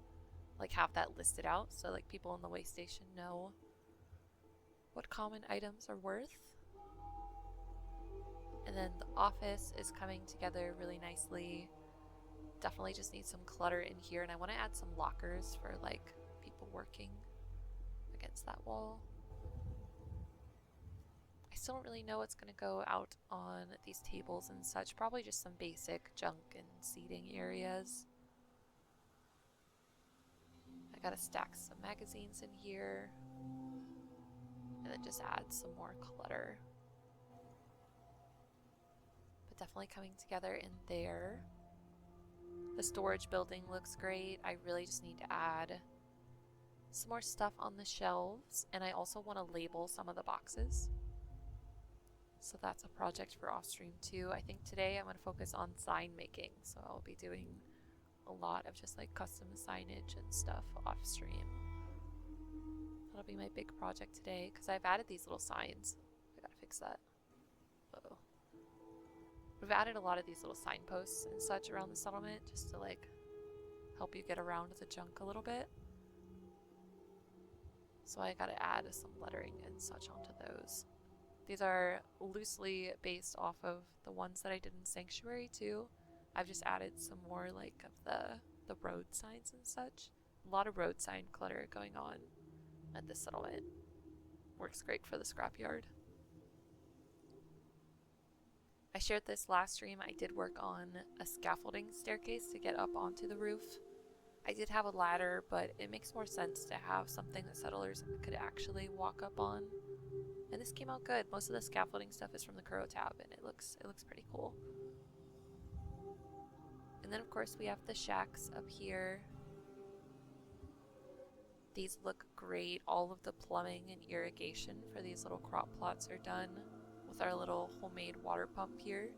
Like have that listed out so like people in the way station know what common items are worth. And then the office is coming together really nicely. Definitely just need some clutter in here, and I want to add some lockers for like people working against that wall. I still don't really know what's going to go out on these tables and such. Probably just some basic junk and seating areas. I gotta stack some magazines in here. And then just add some more clutter. But definitely coming together in there. The storage building looks great. I really just need to add some more stuff on the shelves. And I also want to label some of the boxes. So that's a project for off stream too. I think today I'm going to focus on sign making. So I'll be doing a lot of just like custom signage and stuff off stream. That'll be my big project today because I've added these little signs. I gotta fix that. Uh-oh. We've added a lot of these little signposts and such around the settlement just to like help you get around the junk a little bit. So I gotta add some lettering and such onto those. These are loosely based off of the ones that I did in Sanctuary too. I've just added some more like of the road signs and such. A lot of road sign clutter going on at this settlement. Works great for the scrapyard. I shared this last stream. I did work on a scaffolding staircase to get up onto the roof. I did have a ladder, but it makes more sense to have something that settlers could actually walk up on. And this came out good. Most of the scaffolding stuff is from the Kuro Tab, and it looks pretty cool. And then of course we have the shacks up here. These look great. All of the plumbing and irrigation for these little crop plots are done with our little homemade water pump here.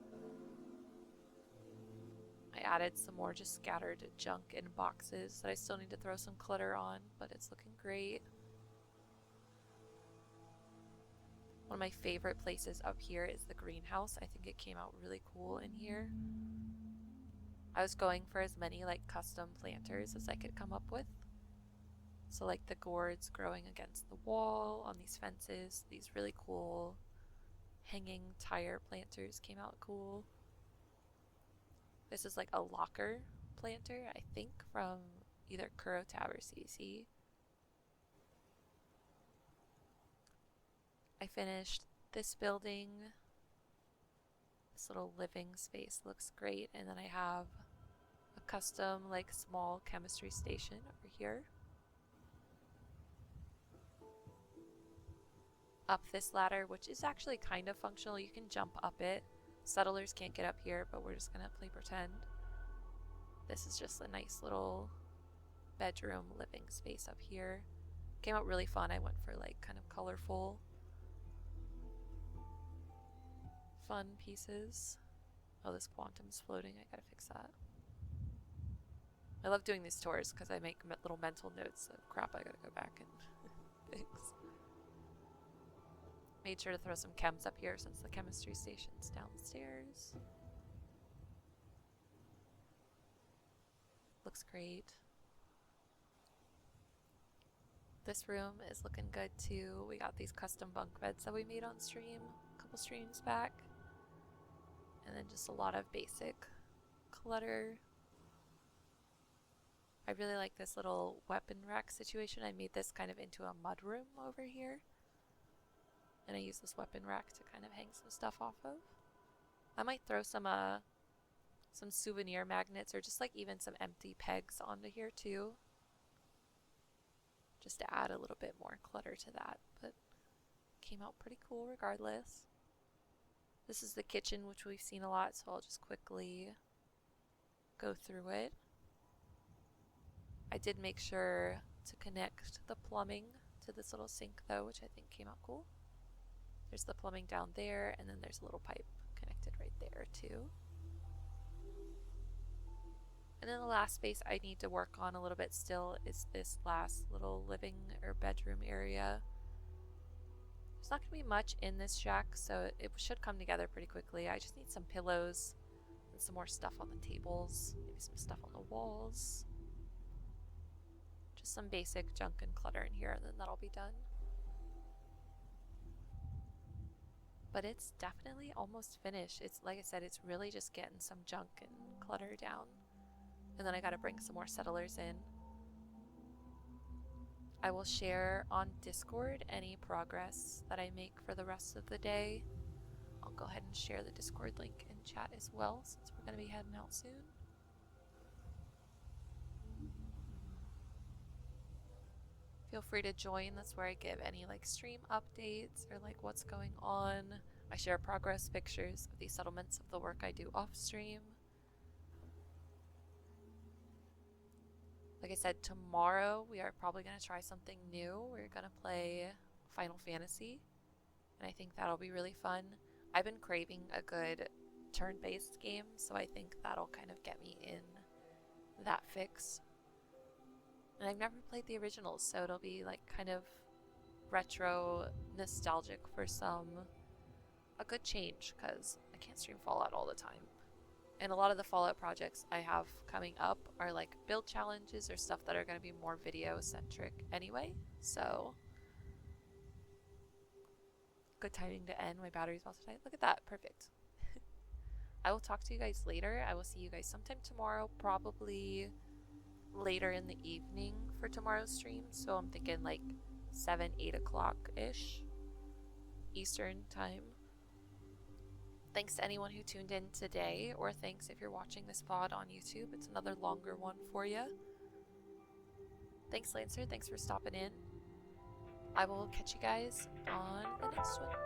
I added some more just scattered junk in boxes that I still need to throw some clutter on, but it's looking great. One of my favorite places up here is the greenhouse. I think it came out really cool in here. I was going for as many like custom planters as I could come up with. So like the gourds growing against the wall on these fences, these really cool hanging tire planters came out cool. This is like a locker planter, I think, from either Kuro Tab or CVC. I finished this building. This little living space looks great, and then I have a custom like small chemistry station over here. Up this ladder, which is actually kind of functional. You can jump up it. Settlers can't get up here, but we're just gonna play pretend. This is just a nice little bedroom living space up here. Came out really fun. I went for like kind of colorful, fun pieces. Oh, this quantum's floating. I gotta fix that. I love doing these tours because I make little mental notes of crap I gotta go back and fix. Made sure to throw some chems up here since the chemistry station's downstairs. Looks great. This room is looking good too. We got these custom bunk beds that we made on stream a couple streams back. And then just a lot of basic clutter. I really like this little weapon rack situation. I made this kind of into a mud room over here. And I use this weapon rack to kind of hang some stuff off of. I might throw some souvenir magnets or just like even some empty pegs onto here too. Just to add a little bit more clutter to that, but came out pretty cool regardless. This is the kitchen, which we've seen a lot, so I'll just quickly go through it. I did make sure to connect the plumbing to this little sink though, which I think came out cool. There's the plumbing down there, and then there's a little pipe connected right there too. And then the last space I need to work on a little bit still is this last little living or bedroom area. There's not going to be much in this shack, so it should come together pretty quickly. I just need some pillows and some more stuff on the tables, maybe some stuff on the walls. Just some basic junk and clutter in here, and then that'll be done. But it's definitely almost finished. It's like I said, it's really just getting some junk and clutter down. And then I gotta bring some more settlers in. I will share on Discord any progress that I make for the rest of the day. I'll go ahead and share the Discord link in chat as well, since we're gonna be heading out soon. Feel free to join. That's where I give any like stream updates or like what's going on. I share progress pictures of these settlements of the work I do off stream. Like I said, tomorrow we are probably going to try something new. We're going to play Final Fantasy, and I think that'll be really fun. I've been craving a good turn-based game, so I think that'll kind of get me in that fix. And I've never played the originals, so it'll be like kind of retro nostalgic for a good change, because I can't stream Fallout all the time. And a lot of the Fallout projects I have coming up are like build challenges or stuff that are going to be more video centric anyway. So good timing to end. My battery's about to die. Look at that. Perfect. I will talk to you guys later. I will see you guys sometime tomorrow, probably later in the evening for tomorrow's stream. So I'm thinking like 7, 8 o'clock-ish Eastern time. Thanks to anyone who tuned in today, or thanks if you're watching this VOD on YouTube. It's another longer one for you. Thanks, Lancer. Thanks for stopping in. I will catch you guys on the next one.